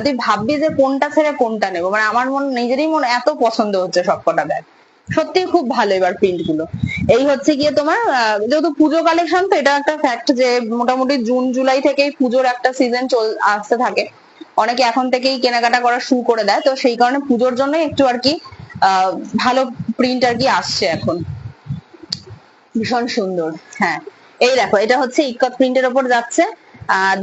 তুই ভাববি যে কোনটা ছেড়ে কোনটা নেবো। মানে আমার নিজেরই মনে এত পছন্দ হচ্ছে সবকটা ব্যাগ, সত্যি খুব ভালো এবার প্রিন্ট গুলো। এই হচ্ছে গিয়ে তোমার যেহেতু পুজো কালেকশন, তো এটা একটা ফ্যাক্ট যে মোটামুটি জুন জুলাই থেকেই পুজোর একটা সিজন আসতে থাকে, অনেকে এখন থেকেই কেনাকাটা করা শুরু করে দেয়, তো সেই কারণে পুজোর জন্য একটু আর কি ভালো প্রিন্ট আর কি আসছে এখন, ভীষণ সুন্দর। হ্যাঁ, এই দেখো এটা হচ্ছে ইক্কত প্রিন্টের ওপর যাচ্ছে,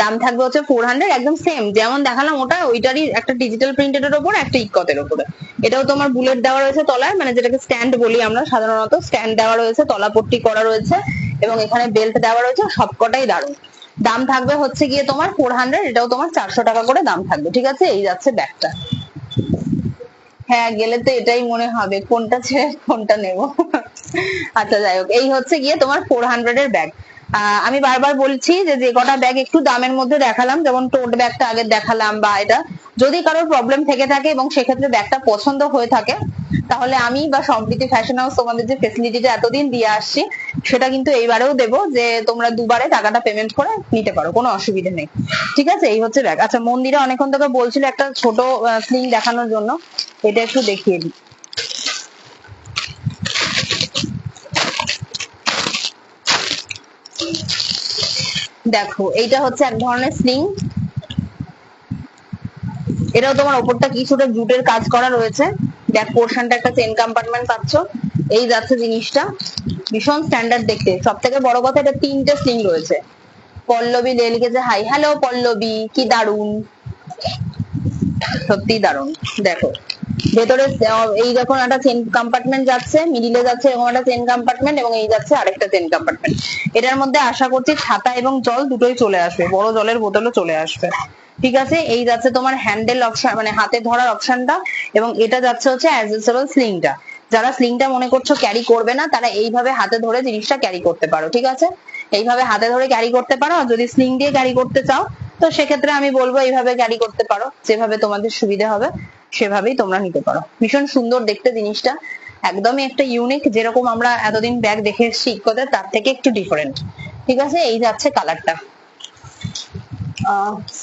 দাম থাকবে হচ্ছে 400, একদম সেম যেমন দেখালাম ওটা, ওইটারই একটা ডিজিটাল প্রিন্টেড এর ওপর, একটা ইক্কতের ওপরে। এটাও তোমার বুলেট দেওয়া রয়েছে তলায়, মানে যেটাকে স্ট্যান্ড বলি আমরা সাধারণত, স্ট্যান্ড দেওয়া রয়েছে, তলা পট্টি করা রয়েছে এবং এখানে বেল্ট দেওয়া রয়েছে, সবকটাই দারুণ। দাম থাকবে হচ্ছে গিয়ে তোমার 400, এটাও তোমার 400 টাকা করে দাম থাকবে, ঠিক আছে। এই যাচ্ছে ব্যাগটা। হ্যাঁ, গেলে তো এটাই মনে হবে কোনটা ছেড়ে কোনটা নেব। আচ্ছা যাই হোক, এই হচ্ছে গিয়ে তোমার 400 এর ব্যাগ। আমি বারবার বলছি যে যে কটা ব্যাগ একটু দামের মধ্যে দেখালাম, যেমন টোট ব্যাগটা আগে দেখালাম, বা এটা যদি কারোর প্রবলেম থেকে থাকে এবং সেক্ষেত্রে ব্যাগটা পছন্দ হয়ে থাকে, তাহলে আমি বা সম্প্রীতি ফ্যাশন হাউস তোমাদের যে ফেসিলিটিটা এতদিন দিয়ে আসছি সেটা কিন্তু এইবারেও দেবো, যে তোমরা দুবারে টাকাটা পেমেন্ট করে নিতে পারো, কোনো অসুবিধা নেই, ঠিক আছে। এই হচ্ছে ব্যাগ। আচ্ছা, মন্দিরে অনেকক্ষণ থেকে বলছিল একটা ছোট স্লিং দেখানোর জন্য, এটা একটু দেখিয়ে দিই। দেখো এইটা হচ্ছে এক ধরনের স্লিং, এটাও তোমার ওপরটা কিছুটা জুটের কাজ করা রয়েছে, ব্যাক পোর্শনটা একটা চেন কম্পার্টমেন্ট পাচ্ছ। এই যাচ্ছে জিনিসটা, ভীষণ স্ট্যান্ডার্ড দেখতে। সব থেকে বড় কথা এটা 3টে স্লিং রয়েছে। পল্লবী লে লিখেছে হাই, হ্যালো পল্লবী, কি দারুন, সত্যি দারুন। দেখো ভেতরে এই যখন একটা চেন কম্পার্টমেন্ট যাচ্ছে, মিডিলে যাচ্ছে এরকম একটা চেন কম্পার্টমেন্ট, এবং এই যাচ্ছে আরেকটা চেন কম্পার্টমেন্ট। এটার মধ্যে আশা করছি ছাতা এবং জল দুটোই চলে আসবে, বড় জলের বোতলও চলে আসবে, ঠিক আছে। এই যাচ্ছে তোমার হ্যান্ডেল অপশন, মানে হাতে ধরার অপশনটা, এবং এটা যাচ্ছে হচ্ছে অ্যাডজাস্টেবল স্লিংটা। যারা স্লিংটা মনে করছো ক্যারি করবে না, তারা এইভাবে হাতে ধরে জিনিসটা ক্যারি করতে পারো, ঠিক আছে। এইভাবে হাতে ধরে ক্যারি করতে পারো, আর যদি স্লিং দিয়ে ক্যারি করতে চাও তো সেক্ষেত্রে আমি বলবো এইভাবে ক্যারি করতে পারো, যেভাবে তোমাদের সুবিধা হবে সেভাবেই তোমরা নিতে পারো। ভীষণ সুন্দর দেখতে জিনিসটা, একদমই একটা ইউনিক, যেরকম আমরা এতদিন ব্যাগ দেখে এসেছি ইক্কোতে তার থেকে একটু ডিফারেন্ট, ঠিক আছে। এই যাচ্ছে কালারটা,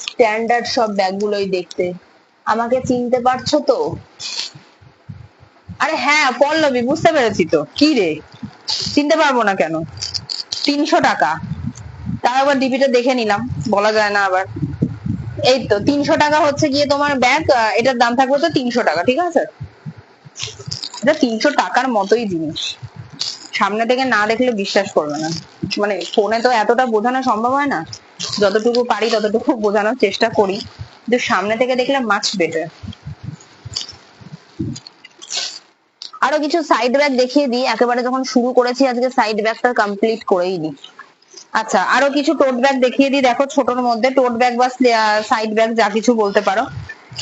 স্ট্যান্ডার্ড সব ব্যাগ গুলোই দেখতে। আমাকে চিনতে পারছো তো? আরে হ্যাঁ পল্লবী, বুঝতে পেরেছি তো, কি রে চিনতে পারবো না কেন, 300 টাকা। তার আবার ডিপিটা দেখে নিলাম, বলা যায় না আবার। এই তো 300 টাকা হচ্ছে গিয়ে তোমার ব্যাগ, এটার দাম থাকবে তো 300 টাকা, ঠিক আছে। এটা 300 টাকার মতোই জিনিস, সামনে থেকে না দেখলে বিশ্বাস করবে না, মানে ফোনে তো এতটা বোঝানো সম্ভব হয় না, যতটুকু পারি ততটুকু বোঝানোর চেষ্টা করি, কিন্তু সামনে থেকে দেখলে মাচ বেটার। আরো কিছু সাইড ব্যাগ দেখিয়ে দিই, একেবারে যখন শুরু করেছি আজকে সাইড ব্যাগটা কমপ্লিট করেই দিই। আচ্ছা, আরো কিছু টোট ব্যাগ দেখিয়ে দিই। দেখো ছোটর মধ্যে টোট ব্যাগ বা সাইড ব্যাগ যা কিছু বলতে পারো,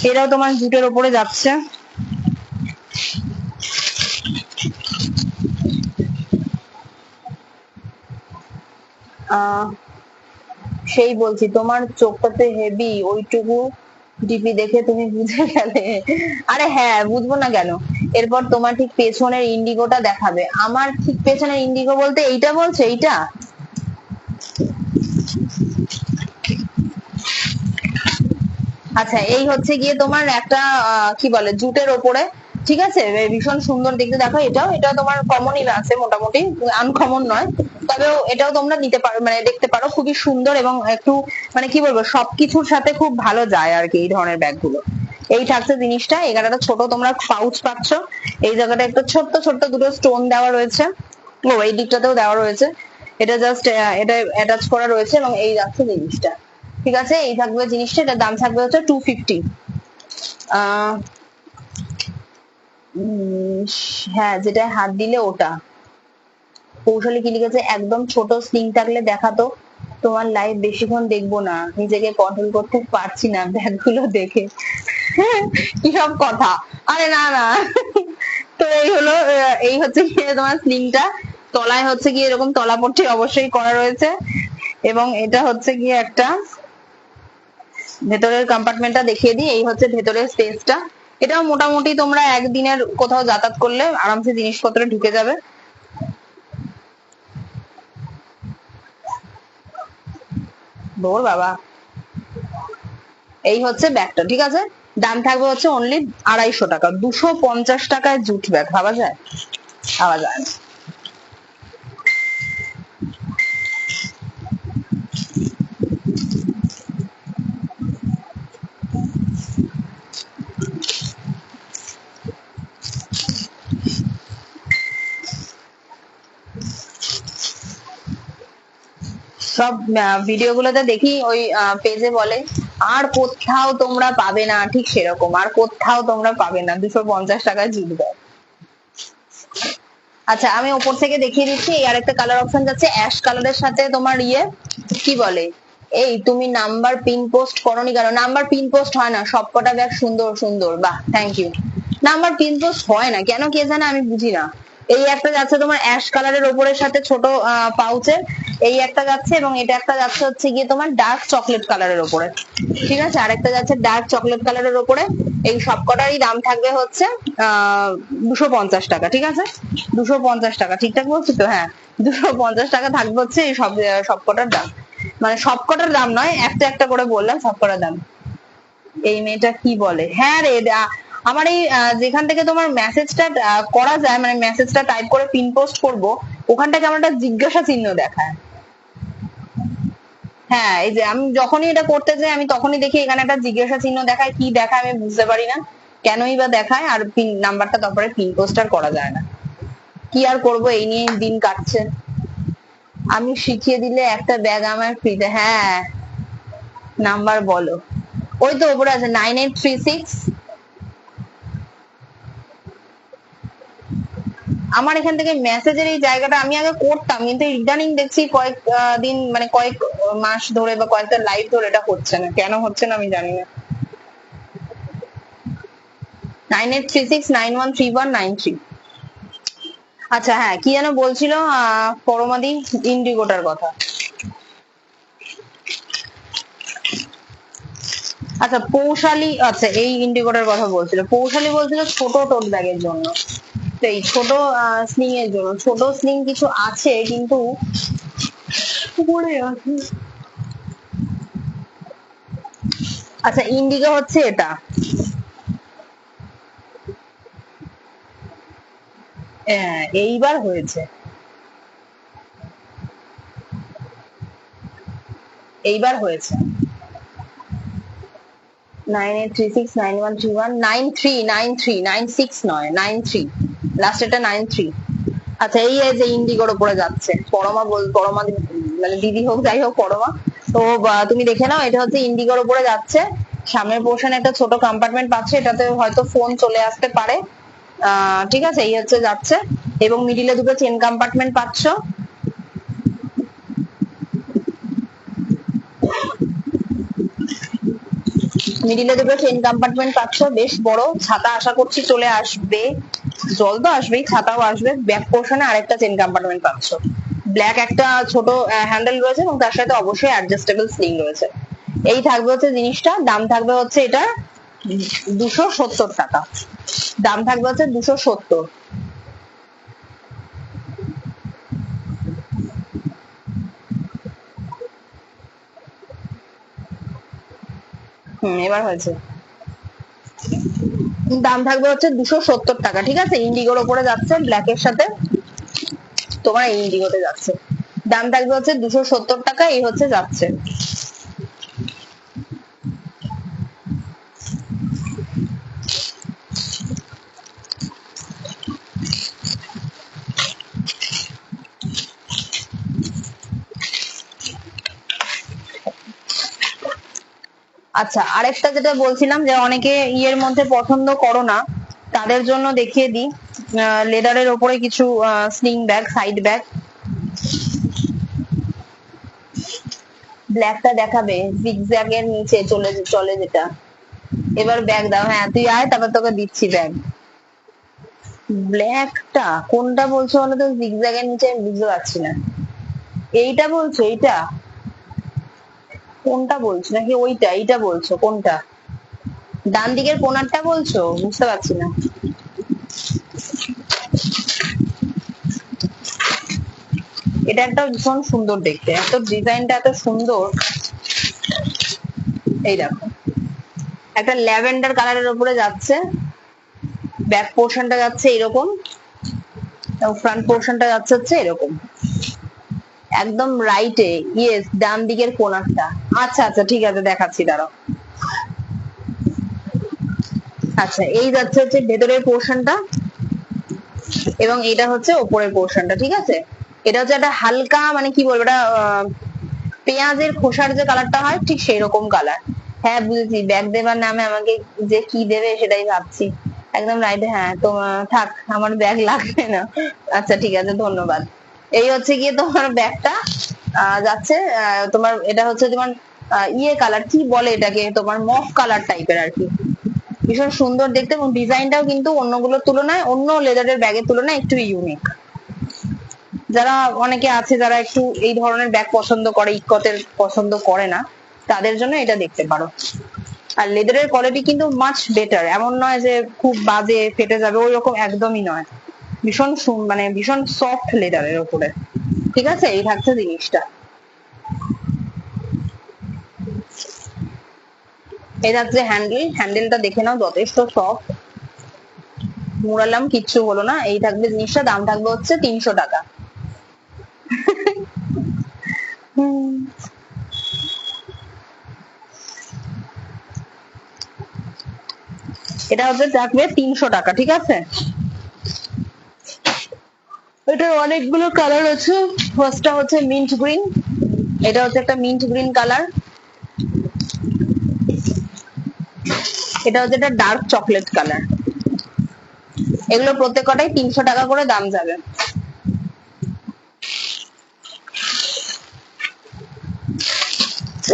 এরাও তোমার জুটের উপরে যাচ্ছে। সেই বলছি তোমার চোখটাতে হেভি, ওইটুকু ডিপি দেখে তুমি বুঝে গেলে। আরে হ্যাঁ, বুঝবো না কেন। এরপর তোমার ঠিক পেছনের ইন্ডিগোটা দেখাবে। আমার ঠিক পেছনের ইন্ডিগো বলতে এইটা বলছে, এইটা আচ্ছা এই হচ্ছে গিয়ে তোমার একটা কি বলে জুটের ওপরে, ঠিক আছে, ভীষণ সুন্দর দেখতে। দেখো এটাও তোমার কমনই আছে, মোটামুটি আনকমন নয়, তবে এটাও তোমরা নিতে পারো, মানে দেখতে পারো, খুবই সুন্দর এবং একটু মানে কি বলবো সবকিছুর সাথে খুব ভালো যায় আর কি এই ধরনের ব্যাগগুলো। এই থাকছে জিনিসটা। এখানে একটা ছোট তোমরা পাউচ পাচ্ছ, এই জায়গাটা একটা ছোট্ট ছোট্ট দুটো স্টোন দেওয়া রয়েছে, ও এই দিকটাতেও দেওয়া রয়েছে, এটা জাস্ট এটা অ্যাটাচ করা রয়েছে এবং এই যাচ্ছে জিনিসটা, ঠিক আছে। এই থাকবে জিনিসটা, এটার দাম থাকবে হচ্ছে 250। হ্যাঁ, যেটা হাত দিলে ওটা। কৌশলী কি লিখেছে, একদম ছোট স্লিং থাকলে দেখাতো, তোমার লাইভ বেশিক্ষণ দেখবো না, নিজেকে কন্ট্রোল করতে পারছি না ব্যাগগুলো দেখে। কি সব কথা, আরে না না। তো এই হলো, এই হচ্ছে গিয়ে তোমার স্লিংটা, তলায় হচ্ছে গিয়ে এরকম তলাপট্টি অবশ্যই করা রয়েছে, এবং এটা হচ্ছে গিয়ে একটা ভেতরের কম্পার্টমেন্টটা দেখিয়ে দিই, এই হচ্ছে ভেতরের স্পেসটা। এটাও মোটামুটি তোমরা একদিনের কোথাও যাতায়াত করলে আরামসে জিনিসপত্র ঢুকে যাবে। দৌড় বাবা। এই হচ্ছে ব্যাগটা, ঠিক আছে। দাম থাকবে হচ্ছে অনলি 250 টাকা। 250 টাকায় জুট ব্যাগ ভাবা যায়? ভাবা যায় না। সব ভিডিও গুলোতে দেখি ওই পেজে বলে আর কোথাও তোমরা পাবে না, ঠিক সেরকম আর কোথাও তোমরা পাবে না 250 টাকায় জুট ব্যাগ। আচ্ছা আমি ওপর থেকে দেখিয়ে দিচ্ছি, এই আরেকটা কালার অপশন যাচ্ছে অ্যাশ কালারের সাথে তোমার কি বলে, এই তুমি নাম্বার পিন পোস্ট করনি কেন? নাম্বার পিন পোস্ট হয় না, সবকটা ব্যাগ সুন্দর সুন্দর, বাহ thank you. Number pin post হয় না কেন কে জানে, আমি বুঝি না। এই একটা যাচ্ছে তোমার অ্যাশ কালারের ওপরের সাথে ছোট পাউচের, এই একটা যাচ্ছে, এবং এটা একটা যাচ্ছে হচ্ছে গিয়ে তোমার ডার্ক চকলেট কালারের ওপরে, ঠিক আছে। আরেকটা যাচ্ছে ডার্ক চকলেট কালারের ওপরে। এই সবকটারই দাম থাকবে হচ্ছে 250 টাকা, ঠিক আছে। 250 টাকা, ঠিকঠাক বলছি তো? হ্যাঁ, 250 টাকা থাকবে হচ্ছে এই সবকটার দাম, মানে সবকটার দাম নয়, একটা একটা করে বললাম সবকটার দাম। এই মেয়েটা কি বলে, হ্যাঁ রে, আমার এই যেখান থেকে তোমার মেসেজটা করা যায়, মানে মেসেজটা টাইপ করে পিন পোস্ট করবো, ওখানটাকে আমার একটা জিজ্ঞাসা চিহ্ন দেখায়। হ্যাঁ, এই যে আমি যখনই এটা করতে যাই আমি তখনই দেখি এখানে একটা জিজ্ঞাসা চিহ্ন দেখায়, কি দেখায় আমি বুঝতে পারি না, কেনই বা দেখায়, আর পিন নাম্বারটা তারপরে পিন পোস্ট আর করা যায় না। কি আর করব, এই নিয়ে দিন কাটছে। আমি শিখিয়ে দিলে একটা ব্যাগ আমার ফ্রিতে, হ্যাঁ নাম্বার বলো, ওই তো ওপরে আছে 9836। আমার এখান থেকে মেসেজের এই জায়গাটা আমি আগে করতাম, কিন্তু ইদানিং দেখছি কয়েক দিন, মানে কয়েক মাস ধরে বা কয়েকটা লাইভ ধরে এটা হচ্ছে না, কেন হচ্ছে না আমি জানি না। 9836913193। আচ্ছা হ্যাঁ, কি যেন বলছিল পরমাদি, ইন্ডিগোটার কথা। আচ্ছা পৌশালী, আচ্ছা এই ইন্ডিগোটার কথা বলছিল, পৌশালী বলছিল ছোট টোট ব্যাগের জন্য, এই ছোট স্লিং এর জন্য। ছোট স্লিং কিছু আছে কিন্তু পড়ে আছে। আচ্ছা ইন্ডিগো হচ্ছে এটা, এইবার হয়েছে, এইবার হয়েছে। 9836913193, 96 নয় 93, লাস্ট এটা 93। আচ্ছা এই যে ইন্ডিগোর উপরে যাচ্ছে, পরমা মানে দিদি হোক যাই হোক পরমা, তো তুমি দেখে নাও, এটা হচ্ছে ইন্ডিগোর উপরে যাচ্ছে। সামনের পোর্শনে একটা ছোট কম্পার্টমেন্ট পাচ্ছে, এটাতে হয়তো ফোন চলে আসতে পারে, ঠিক আছে। এই হচ্ছে যাচ্ছে, এবং মিডিলে দুটো চেন কম্পার্টমেন্ট পাচ্ছ। মিডিলে দুটো চেন কম্পার্টমেন্ট পাচ্ছ, বেশ বড়। ছাতা আশা করছি চলে আসবে, জল তো আসবেই, ছাতাও আসবে। ব্যাক পোর্শনে আরেকটা চেন কম্পার্টমেন্ট পাচ্ছ, ব্ল্যাক একটা ছোট হ্যান্ডেল রয়েছে, এবং তার সাথে অবশ্যই অ্যাডজাস্টেবল স্লিং রয়েছে। এই থাকবে হচ্ছে জিনিসটা, দাম থাকবে হচ্ছে এটা 270 টাকা, দাম থাকবে হচ্ছে 270। এবার হয়েছে। দাম থাকবে হচ্ছে 270 টাকা, ঠিক আছে? ইন্ডিগোর ওপরে যাচ্ছে, ব্ল্যাকের সাথে তোমার ইন্ডিগোতে যাচ্ছে। দাম থাকবে হচ্ছে 270 টাকা, এই হচ্ছে যাচ্ছে। আচ্ছা, আরেকটা যেটা বলছিলাম যে অনেকে ইয়ের মধ্যে পছন্দ করো না, তাদের জন্য দেখিয়ে দিই লেদারের ওপরে কিছু স্লিং ব্যাগ, সাইড ব্যাগ। ব্ল্যাকটা দেখাবে, জিগজ্যাগ এর নিচে চলে যেটা। এবার ব্যাগ দাও। হ্যাঁ, তুই আয়, তারপর তোকে দিচ্ছি ব্যাগ। ব্ল্যাকটা কোনটা বলছো বলো তো? জিগজ্যাগ এর নিচে আমি বুঝতে পারছি না। এইটা বলছো? এইটা কোনটা বলছো, নাকি ওইটা? এইটা বলছো? কোনটা? ডান দিকের কোনারটা বলছো? বুঝতে পারছি না। এটা একটা ভীষণ সুন্দর দেখতে, এত ডিজাইনটা এত সুন্দর। এই দেখো, একটা ল্যাভেন্ডার কালারের উপরে যাচ্ছে, ব্যাক পোর্শনটা যাচ্ছে এরকম, এবং ফ্রন্ট পোর্শনটা যাচ্ছে হচ্ছে এরকম, একদম রাইটে। ইয়েস, ডান দিকের কোনারটা। আচ্ছা আচ্ছা, ঠিক আছে, দেখাচ্ছি, দাঁড়াও। আচ্ছা, এই যাচ্ছে হচ্ছে ভেতরের পোর্শনটা, এবং এটা হচ্ছে ওপরের পোর্শনটা, ঠিক আছে? এটা হচ্ছে একটা হালকা, মানে কি বলবো, এটা পেঁয়াজের খোসার যে কালারটা হয়, ঠিক সেই রকম কালার। হ্যাঁ বুঝেছি, ব্যাগ দেবার নামে আমাকে যে কি দেবে সেটাই ভাবছি। একদম রাইট। হ্যাঁ, তোমার থাক, আমার ব্যাগ লাগবে না। আচ্ছা ঠিক আছে, ধন্যবাদ। এই হচ্ছে গিয়ে তোমার ব্যাগটা যাচ্ছে। তোমার এটা হচ্ছে তোমার ইয়ে কালার, কি বলে এটাকে, তোমার মফ কালার টাইপের আর কি। ভীষণ সুন্দর দেখতে, এবং ডিজাইনটাও কিন্তু অন্যগুলোর তুলনায়, অন্য লেদারের ব্যাগের তুলনায় একটু ইউনিক। যারা অনেকে আছে যারা একটু এই ধরনের ব্যাগ পছন্দ করে, ইকতের পছন্দ করে না, তাদের জন্য এটা দেখতে পারো। আর লেদারের কোয়ালিটি কিন্তু মাচ বেটার, এমন নয় যে খুব বাজে, ফেটে যাবে, ওই রকম একদমই নয়। ভীষণ মানে ভীষণ সফট লেদারের উপরে, ঠিক আছে? এই থাকছে জিনিসটা। এই থাকছে হ্যান্ডেল, হ্যান্ডেলটা দেখে নাও, যথেষ্ট সফট। মুড়ালাম, কিচ্ছু হলো না। এই থাকবে জিনিসটা, দাম থাকবে হচ্ছে 300 টাকা। এটা হচ্ছে থাকবে 300 টাকা, ঠিক আছে? এটার অনেকগুলো কালার আছে। ফার্স্টটা হচ্ছে মিন্ট গ্রিন, এটা হচ্ছে একটা মিন্ট গ্রিন কালার। এটা হচ্ছে একটা ডার্ক চকলেট কালার। এগুলো প্রত্যেকটাই 300 টাকা করে দাম যাবে।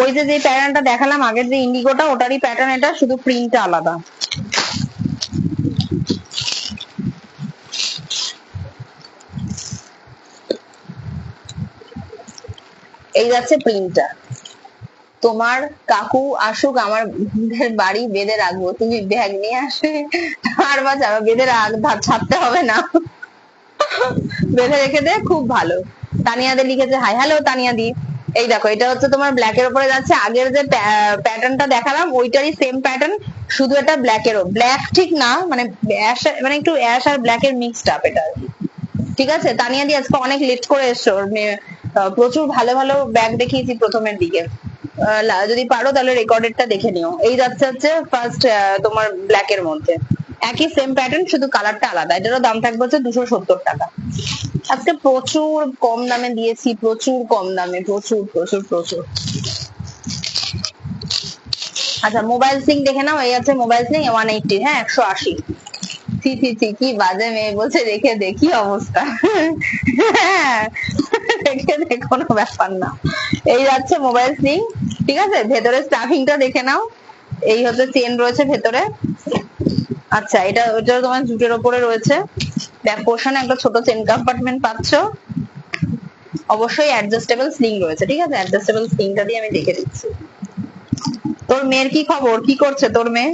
ওই যে প্যাটার্নটা দেখালাম আগের, যে ইন্ডিগোটা, ওটারই প্যাটার্ন এটা, শুধু প্রিন্টটা আলাদা। এই যাচ্ছে প্রিন্টটা। তোমার কাকু আসুক, আমার বাড়ি বেঁধে রাখবো, তুমি ব্যাগ নিয়ে আসবে আর বাঁচাবে, বেঁধে ছাড়তে হবে না, বেঁধে রেখে দে, খুব ভালো। তানিয়াদে লিখেছে হাই। হ্যালো তানিয়াদি। এই দেখো, এটা হচ্ছে তোমার ব্ল্যাক এর উপরে যাচ্ছে। আগের যে প্যাটার্নটা দেখালাম ওইটারই সেম প্যাটার্ন, শুধু এটা ব্ল্যাক এরও, ব্ল্যাক ঠিক না, মানে অ্যাশ, মানে একটু অ্যাশ আর ব্ল্যাক এর মিক্সড আপ এটা, ঠিক আছে? তানিয়াদি আজকে অনেক লেট করে এসছো, প্রচুর ভালো ভালো ব্যাগ দেখিয়েছি প্রথমের দিকে। যদি পারো তাহলে রেকর্ডেডটা দেখে নিও। এই যাচ্ছে হচ্ছে ফার্স্ট তোমার ব্ল্যাক এর মধ্যে, একই সেম প্যাটার্ন, শুধু কালারটা আলাদা। এটারও দাম থাকবে হচ্ছে 270 টাকা। আজকে প্রচুর কম দামে দিয়েছি, প্রচুর কম দামে, প্রচুর প্রচুর প্রচুর। আচ্ছা, মোবাইল সিং দেখে নাও। এই আছে মোবাইল সিং 180, হ্যাঁ 180। থি থি থি, কি বাজে মেয়ে বলছে, রেখে দেখি অবস্থা। হ্যাঁ, রেখে দে, কোনো ব্যাপার না। এই যাচ্ছে মোবাইল সিং, ঠিক আছে? ভেতরে স্টাফিংটা দেখে নাও। এই হচ্ছে চেন রয়েছে ভেতরে। আচ্ছা, এটা ওটা তোমার জুটের উপরে রয়েছে। ব্যাক পোর্শনে একটা ছোট চেন কম্পার্টমেন্ট পাচ্ছ। অবশ্যই অ্যাডজাস্টেবল স্লিং রয়েছে, ঠিক আছে? অ্যাডজাস্টেবল স্লিংটা দিয়ে আমি দেখে দিচ্ছি। তোর মেয়ের কি খবর, কি করছে তোর মেয়ে?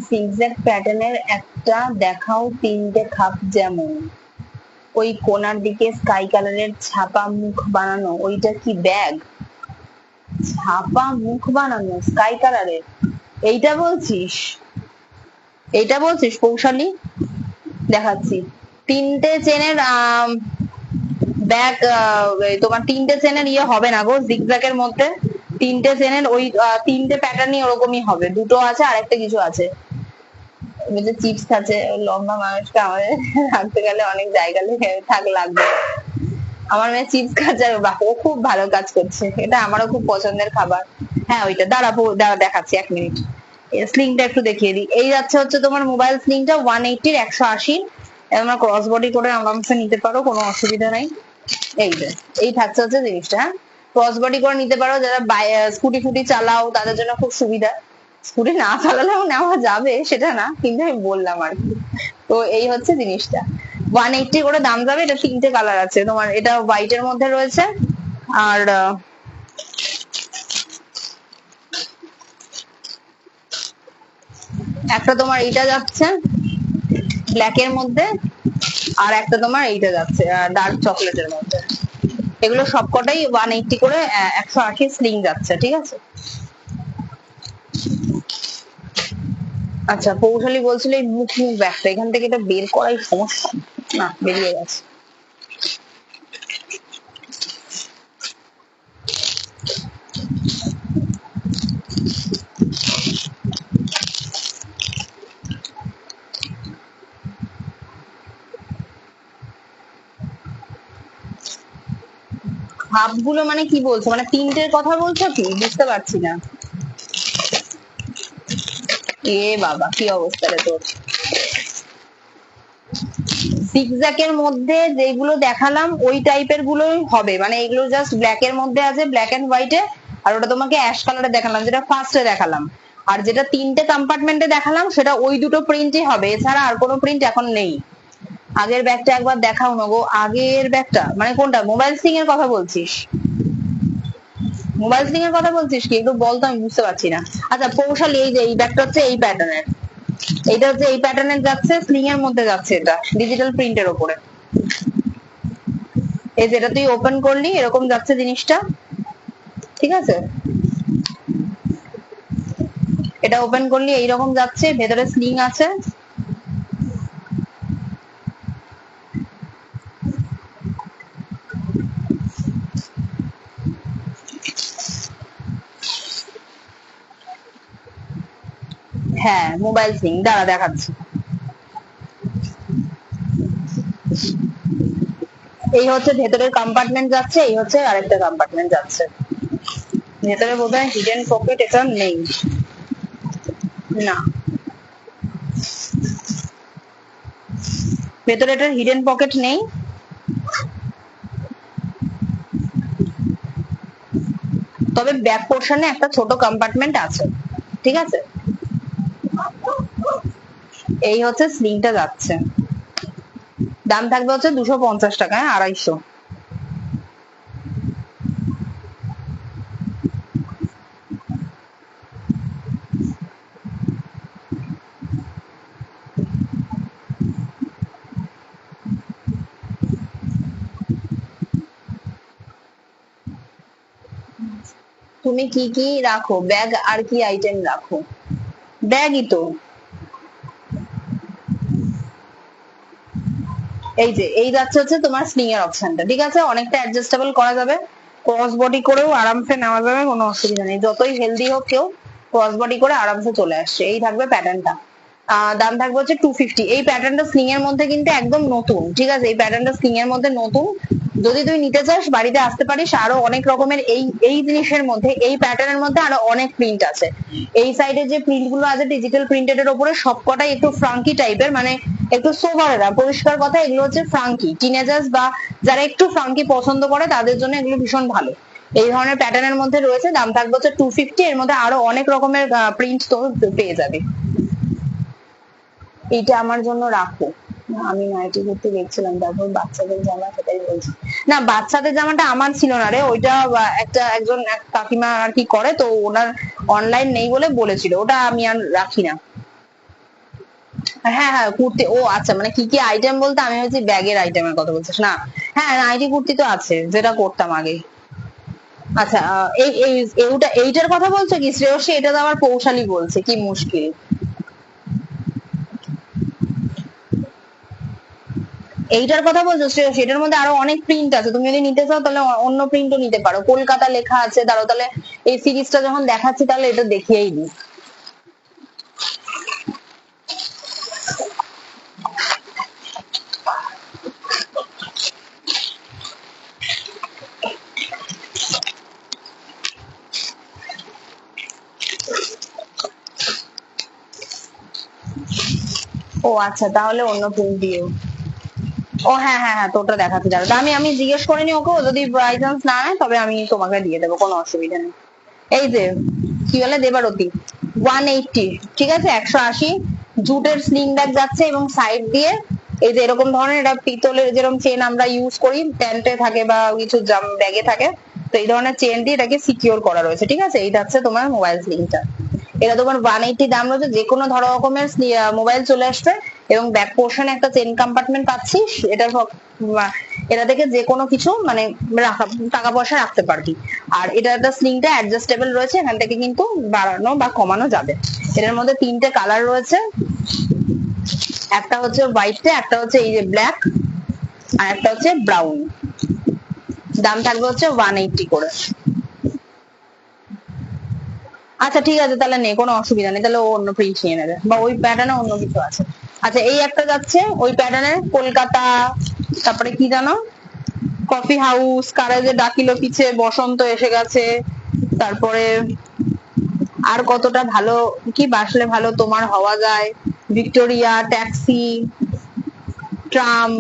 জিগজ্যাগ প্যাটার্নের একটা দেখাও, তিনটে খাপ যেমন। ওই কোনার দিকে স্কাই কালারের ছাপা মুখ বানানো, ওইটা কি ব্যাগ? ছাপা মুখ বানানো স্কাই কালারের, এইটা বলছিস? এইটা বলছিস পৌশালী? দেখাচ্ছি। তিনটে চেনের ব্যাগ, তোমার তিনটে চেনের ইয়ে হবে না গো জিগজ্যাগের মধ্যে। তিনটে চেনের ওই তিনটে প্যাটার্নই ওরকমই হবে, দুটো আছে আর একটা কিছু আছে। যে চিপস খাচ্ছে, লম্বা মানুষটা আমাদের রাখতে গেলে অনেক জায়গা লাগবে। আমার মেয়ে চিপস খাচ্ছে আর ও খুব ভালো কাজ করছে, এটা আমারও খুব পছন্দের খাবার। হ্যাঁ ওইটা দাঁড়া দেখাচ্ছি, 1 মিনিট। স্লিংটা একটু দেখিয়ে দিই। এই যাচ্ছে হচ্ছে তোমার মোবাইল স্লিংটা 180 এর 180। তোমরা ক্রস বডি করে আরামসে নিতে পারো, কোনো অসুবিধা নাই। এই যে এই থাকছে হচ্ছে জিনিসটা। হ্যাঁ, ক্রস বডি করে নিতে পারো, যারা স্কুটি ফুটি চালাও তাদের জন্য খুব সুবিধা। স্কুটি না চালালেও নেওয়া যাবে সেটা না, কিন্তু আমি বললাম আর কি। তো এই হচ্ছে জিনিসটা, 180 করে দাম যাবে। এটা তিনটে কালার আছে তোমার, এটা হোয়াইটের মধ্যে রয়েছে, আর একটা তোমার এইটা যাচ্ছে ব্ল্যাক এর মধ্যে, আর একটা তোমার এইটা যাচ্ছে ডার্ক চকলেটের মধ্যে। এগুলো সবকটাই 180 করে 180 স্লিং যাচ্ছে, ঠিক আছে। আচ্ছা, পৌশালী বলছিল এই মুখ ব্যাগটা এখান থেকে এটা বের করাই সমস্যা, না বেরিয়ে গেছে। হাবগুলো মানে কি বলছো, মানে তিনটের কথা বলছো কি? বুঝতে পারছি না। এ বাবা কি অবস্থা রে তোর। জিগজ্যাগের মধ্যে যেগুলো দেখালাম ওই টাইপের গুলোই হবে, মানে এগুলো জাস্ট ব্ল্যাক এর মধ্যে আছে, ব্ল্যাক এন্ড হোয়াইটে। আর ওটা তোমাকে অ্যাশ কালারে দেখালাম, যেটা ফার্স্টে দেখালাম। আর যেটা তিনটে কম্পার্টমেন্টে দেখালাম সেটা ওই দুটো প্রিন্টই হবে, এছাড়া আর কোনো প্রিন্ট এখন নেই। আগের ব্যাগটা একবার দেখাও না গো, আগের ব্যাগটা মানে কোনটা? মোবাইল স্লিং এর কথা বলছিস? মোবাইল স্লিং এর কথা বলছিস কি? একটু বলতো, আমি বুঝতে পারছি না। আচ্ছা পৌশালী, এই যে এই ব্যাগটা হচ্ছে এই প্যাটার্নের, এইটা হচ্ছে এই প্যাটার্নের যাচ্ছে, স্লিং এর মধ্যে যাচ্ছে, এটা ডিজিটাল প্রিন্টের উপরে। এই যেটা তুই ওপেন করলি এরকম যাচ্ছে জিনিসটা, ঠিক আছে। এটা ওপেন করলি এইরকম যাচ্ছে, ভেতরে স্লিং আছে। হ্যাঁ মোবাইল স্লিং, দাঁড়া দেখাচ্ছি। এই হচ্ছে ভেতরের কম্পার্টমেন্ট যাচ্ছে, এই হচ্ছে আরেকটা কম্পার্টমেন্ট যাচ্ছে। ভেতরে বোধহয় হিডেন পকেট এটা নেই, না ভেতরে এটার হিডেন পকেট নেই। তবে ব্যাক পোর্শনে একটা ছোট কম্পার্টমেন্ট আছে, ঠিক আছে। এই হচ্ছে স্লিংটা যাচ্ছে, দাম থাকবে হচ্ছে 250 টাকা, 250। তুমি কি কি রাখো ব্যাগ, আর কি আইটেম রাখো? ব্যাগই তো, এই যে এই যাচ্ছে হচ্ছে তোমার স্লিং এর অপশনটা, ঠিক আছে। অনেকটা অ্যাডজাস্টেবল করা যাবে, ক্রস বডি করেও আরামসে নেওয়া যাবে, কোনো অসুবিধা নেই। যতই হেলদি হোক কেউ ক্রস বডি করে আরামসে চলে আসছে। এই থাকবে প্যাটার্নটা, দাম থাকবে হচ্ছে 250। এই প্যাটার্নটা স্লিং এর মধ্যে কিন্তু একদম নতুন, ঠিক আছে। এই প্যাটার্নটা স্লিং এর মধ্যে নতুন, যদি তুই নিতে চাস বাড়িতে আসতে পারিস। আরো অনেক রকমের এই এই জিনিসের মধ্যে, এই প্যাটার্নের মধ্যে আরো অনেক প্রিন্ট আছে। এই সাইডে যে প্রিন্ট গুলো আছে ডিজিটাল প্রিন্টেড এর উপরে, সবকটাই একটু ফ্রাঙ্কি টাইপের, মানে একটু সোভারেরা, পরিষ্কার কথা এগুলো হচ্ছে ফ্রাঙ্কি। টিনেজার্স বা যারা একটু ফ্রাঙ্কি পছন্দ করে তাদের জন্য এগুলো ভীষণ ভালো। এই ধরনের প্যাটার্নের মধ্যে রয়েছে, দাম থাকবে হচ্ছে 250। এর মধ্যে আরো অনেক রকমের প্রিন্ট তো পেয়ে যাবে। এইটা আমার জন্য রাখো। আমি নাইটি করতে দেখছিলাম, তারপর বাচ্চাদের জামা, সেটাই বলছি। না বাচ্চাদের জামাটা আমার ছিল না রে, ওইটা একজন কাকিমা আর কি করে, তো ওনার অনলাইন নেই বলে বলেছিল, ওটা আমি আর রাখি না। হ্যাঁ হ্যাঁ কুর্তি, ও আচ্ছা, মানে কি কি আইটেম বলতে আমি হচ্ছে ব্যাগের আইটেমের কথা বলছিস না? হ্যাঁ নাইটি কুর্তি তো আছে, যেটা করতাম আগে। আচ্ছা এই এই এইটার কথা বলছো কি শ্রেয়সী? এটা তো আবার পৌশালী বলছে, কি মুশকিল। এইটার কথা বলছো শ্রেয়সী? এটার মধ্যে আরো অনেক প্রিন্ট আছে, তুমি যদি নিতে চাও তাহলে অন্য প্রিন্টও নিতে পারো। কলকাতা লেখা আছে, দাঁড়াও তাহলে এই সিরিজটা যখন দেখাচ্ছি তাহলে এটা দেখিয়েই দিই। ও আচ্ছা, তাহলে অন্য প্রিন্ট দিও। ও হ্যাঁ হ্যাঁ হ্যাঁ, তোরটা দেখাতে যাবে, আমি আমি জিজ্ঞেস করিনি ওকে, ও যদি বাই চান্স না নেয় তবে আমি তোমাকে দিয়ে দেবো, কোনো অসুবিধা নেই। এই যে কি বলে দেবারতী, 180, ঠিক আছে, 180। জুটের স্লিং ব্যাগ যাচ্ছে এবং সাইড দিয়ে এই যে এরকম ধরনের, এটা পিতলের যেরকম চেন আমরা ইউজ করি প্যান্টে থাকে বা কিছু ব্যাগে থাকে, তো এই ধরনের চেন দিয়ে এটাকে সিকিউর করা রয়েছে, ঠিক আছে। এইটা হচ্ছে তোমার মোবাইল স্লিংটা। এটা তোমার 180 দাম রয়েছে, যে কোনো ধরো রকমের মোবাইল চলে আসবে এবং ব্যাক পোর্শনে একটা চেন কম্পার্টমেন্ট পাচ্ছিস। এটা থেকে যে কোনো কিছু মানে রাখা, টাকা পয়সা রাখতে পারবি। আর এটা একটা স্লিংটা অ্যাডজাস্টেবল রয়েছে, এখান থেকে কিন্তু বাড়ানো বা কমানো যাবে। এটার মধ্যে তিনটে কালার রয়েছে, একটা হচ্ছে হোয়াইটে, একটা হচ্ছে এই যে ব্ল্যাক, আর একটা হচ্ছে ব্রাউন। দাম থাকবে হচ্ছে 180 করে। আচ্ছা ঠিক আছে, তাহলে নেই, কোনো অসুবিধা নেই, তাহলে ও অন্য প্রিন্ট নিয়ে নেবে বা ওই প্যাটার্নে অন্য কিছু আছে। আচ্ছা এই একটা যাচ্ছে ওই প্যাটার্নে, কলকাতা, তারপরে কি জানো, কফি হাউস, কারা যে ডাকিলো পিছে, বসন্ত এসে গেছে, তারপরে আর কতটা ভালো, কি বাসলে ভালো তোমার হওয়া যায়, Victoria, taxi, tram,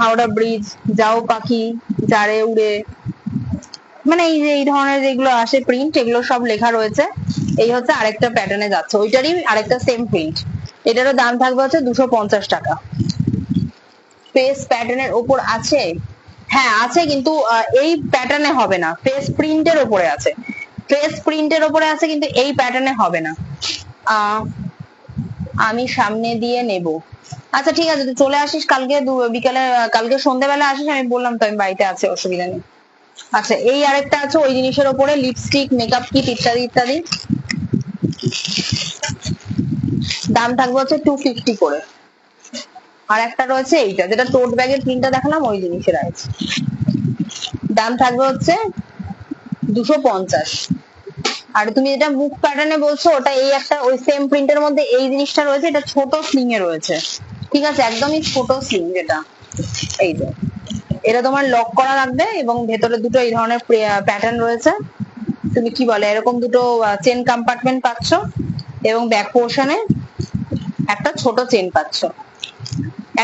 Howrah bridge, যাও পাখি, যারে উড়ে, মানে এই যে এই ধরনের যেগুলো আসে প্রিন্ট, এগুলো সব লেখা রয়েছে। এই হচ্ছে আরেকটা প্যাটার্নে যাচ্ছে, ওইটারই আরেকটা সেম প্রিন্ট। এটারও দাম থাকবে হচ্ছে 250 টাকা। ফেস প্যাটার্নের ওপর আছে, হ্যাঁ আছে, কিন্তু এই প্যাটার্নে হবে না, ফেস প্রিন্টের ওপরে আছে, ফেস প্রিন্টের ওপরে আছে, কিন্তু এই প্যাটার্নে হবে না। আমি সামনে দিয়ে নেব। আচ্ছা ঠিক আছে, তুই চলে আসিস কালকে বিকালে, কালকে সন্ধ্যেবেলা আসিস, আমি বললাম তো আমি বাড়িতে আছি, অসুবিধা নেই। আচ্ছা এই আরেকটা আছে ওই জিনিসের ওপরে, লিপস্টিক, মেকআপ কিট ইত্যাদি ইত্যাদি, দাম থাকবে হচ্ছে 250 করে। আর একটা রয়েছে এইটা, যেটা টোট ব্যাগের প্রিন্টটা দেখালাম, ওই জিনিসের আছে, দাম থাকবে হচ্ছে 250। আর তুমি যেটা মুখ প্যাটার্নে বলছো, ওটা এই একটা ওই সেম প্রিন্টের মধ্যে এই জিনিসটা রয়েছে, এটা ছোট স্লিং এ রয়েছে, ঠিক আছে, একদমই ছোট স্লিং যেটা, এই যে এটা তোমার লক করা লাগবে এবং ভেতরে দুটো এই ধরনের প্যাটার্ন রয়েছে। তুমি কি বলে এরকম দুটো চেন কম্পার্টমেন্ট পাচ্ছ এবং ব্যাক পোর্শনে একটা ছোট চেন পাচ্ছ,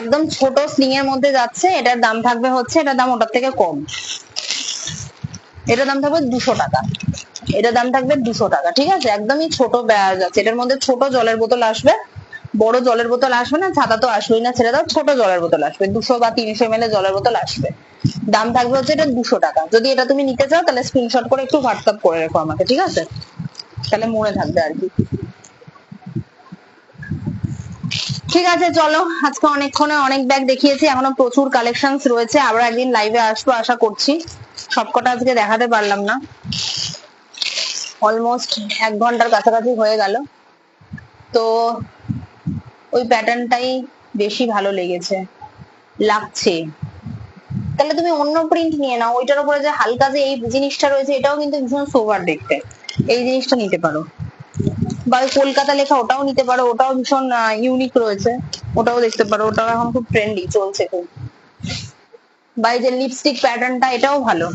একদম ছোট স্লিং এর মধ্যে যাচ্ছে। এটার দাম থাকবে হচ্ছে, এটার দাম ওটার থেকে কম, এটার দাম থাকবে 200 টাকা। এটার দাম থাকবে 200 টাকা, ঠিক আছে, একদমই ছোট ব্যাগ আছে। এটার মধ্যে ছোট জলের বোতল আসবে, বড় জলের বোতল আসবে না, ছাতা তো আসবেই না, ছেড়ে দাও, ছোট জলের বোতল আসবে, 200 বা 300 ml জলের বোতল আসবে। দাম থাকবে হচ্ছে এটা 200 টাকা। যদি এটা তুমি নিতে চাও তাহলে স্ক্রিনশট করে একটু হোয়াটসঅ্যাপ করে রেখো আমাকে, ঠিক আছে, তাহলে মনে থাকবে আর কি। ঠিক আছে চলো, আজকে অনেকক্ষণে অনেক ব্যাগ দেখিয়েছি, এখনো প্রচুর কালেকশন রয়েছে, আবার একদিন লাইভে আসবো আশা করছি, সবকটা আজকে দেখাতে পারলাম না, অলমোস্ট 1 ঘন্টার কাছাকাছি হয়ে গেল। তো ওই প্যাটার্নটাই বেশি ভালো লেগেছে, লাগছে, তাহলে তুমি অন্য প্রিন্ট নিয়ে নাও, ওইটার উপরে যে হালকা যে এই জিনিসটা রয়েছে, এটাও কিন্তু ভীষণ সোবার দেখতে, এই জিনিসটা নিতে পারো। বা ওই কলকাতা লেখা ওটাও নিতে পারো, ওটাও ভীষণ ইউনিক রয়েছে, ওটাও দেখতে পারো, ওটাও এখন খুব ট্রেন্ডি চলছে খুব। বা এই যে লিপস্টিক প্যাটার্নটা, এটাও ভালো,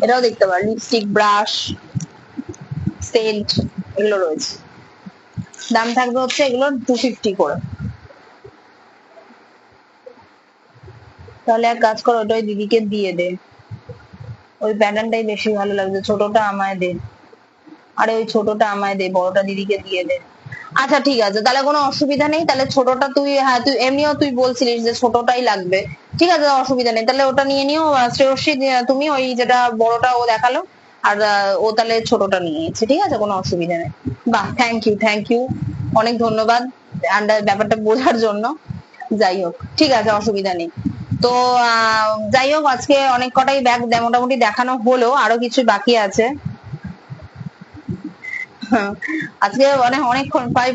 এটাও দেখতে পারো, লিপস্টিক, ব্রাশ, সেন্ট, এগুলো রয়েছে। দাম থাকবে হচ্ছে এগুলোর 250 করে। তাহলে এক কাজ করো, ওটা ওই দিদিকে দিয়ে দে, ওই প্যাটার্নটাই বেশি ভালো লাগছে, ছোটটা আমায় দে, আরে ওই ছোটটা আমায় দে, বড়টা দিদিকে দিয়ে দে। আচ্ছা ঠিক আছে, তাহলে কোনো অসুবিধা নেই, তাহলে ছোটটা তুই, হ্যাঁ তুই এমনিও তুই বলছিলিস যে ছোটটাই লাগবে, ঠিক আছে অসুবিধা নেই, তাহলে ওটা নিয়ে নিও। শ্রেয়সী তুমি ওই যেটা বড়টা ও দেখালো, আর ও তাহলে ছোটটা নিয়ে নিচ্ছে, ঠিক আছে, কোনো অসুবিধা নেই। বাহ, থ্যাংক ইউ, অনেক ধন্যবাদ ব্যাপারটা বোঝার জন্য। যাই হোক, ঠিক আছে, অসুবিধা নেই। তো যাই হোক, আজকে অনেক কটাই ব্যাগ মোটামুটি দেখানো হলো, আরো কিছু বাকি আছে। আজকে অনেকক্ষণ, প্রায়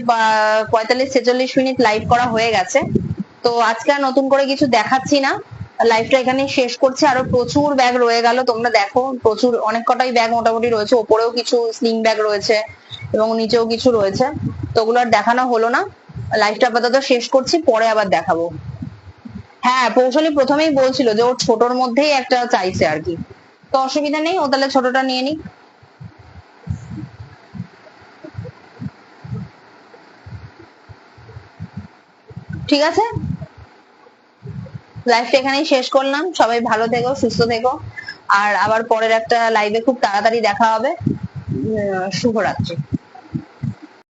45-46 মিনিট লাইভ করা হয়ে গেছে। তো আজকে আর নতুন করে কিছু দেখাচ্ছি না, লাইভটা এখানেই শেষ করছি। আরো প্রচুর ব্যাগ রয়ে গেল, তোমরা দেখো, প্রচুর অনেক কটাই ব্যাগ মোটামুটি রয়েছে, ওপরেও কিছু স্লিং ব্যাগ রয়েছে এবং নিচেও কিছু রয়েছে। তো ওগুলো আর দেখানো হলো না, লাইভটা আপাতত শেষ করছি, পরে আবার দেখাবো। হ্যাঁ, পৌশালী প্রথমেই বলছিল যে ওর ছোটর মধ্যেই একটা চাইছে আর কি। তো অসুবিধা নেই, ও তাহলে ছোটটা নিয়ে নিক। ঠিক আছে, লাইভটা এখানেই শেষ করলাম। সবাই ভালো থেকো, সুস্থ থেকো, আর আবার পরের একটা লাইভে খুব তাড়াতাড়ি দেখা হবে। শুভরাত্রি।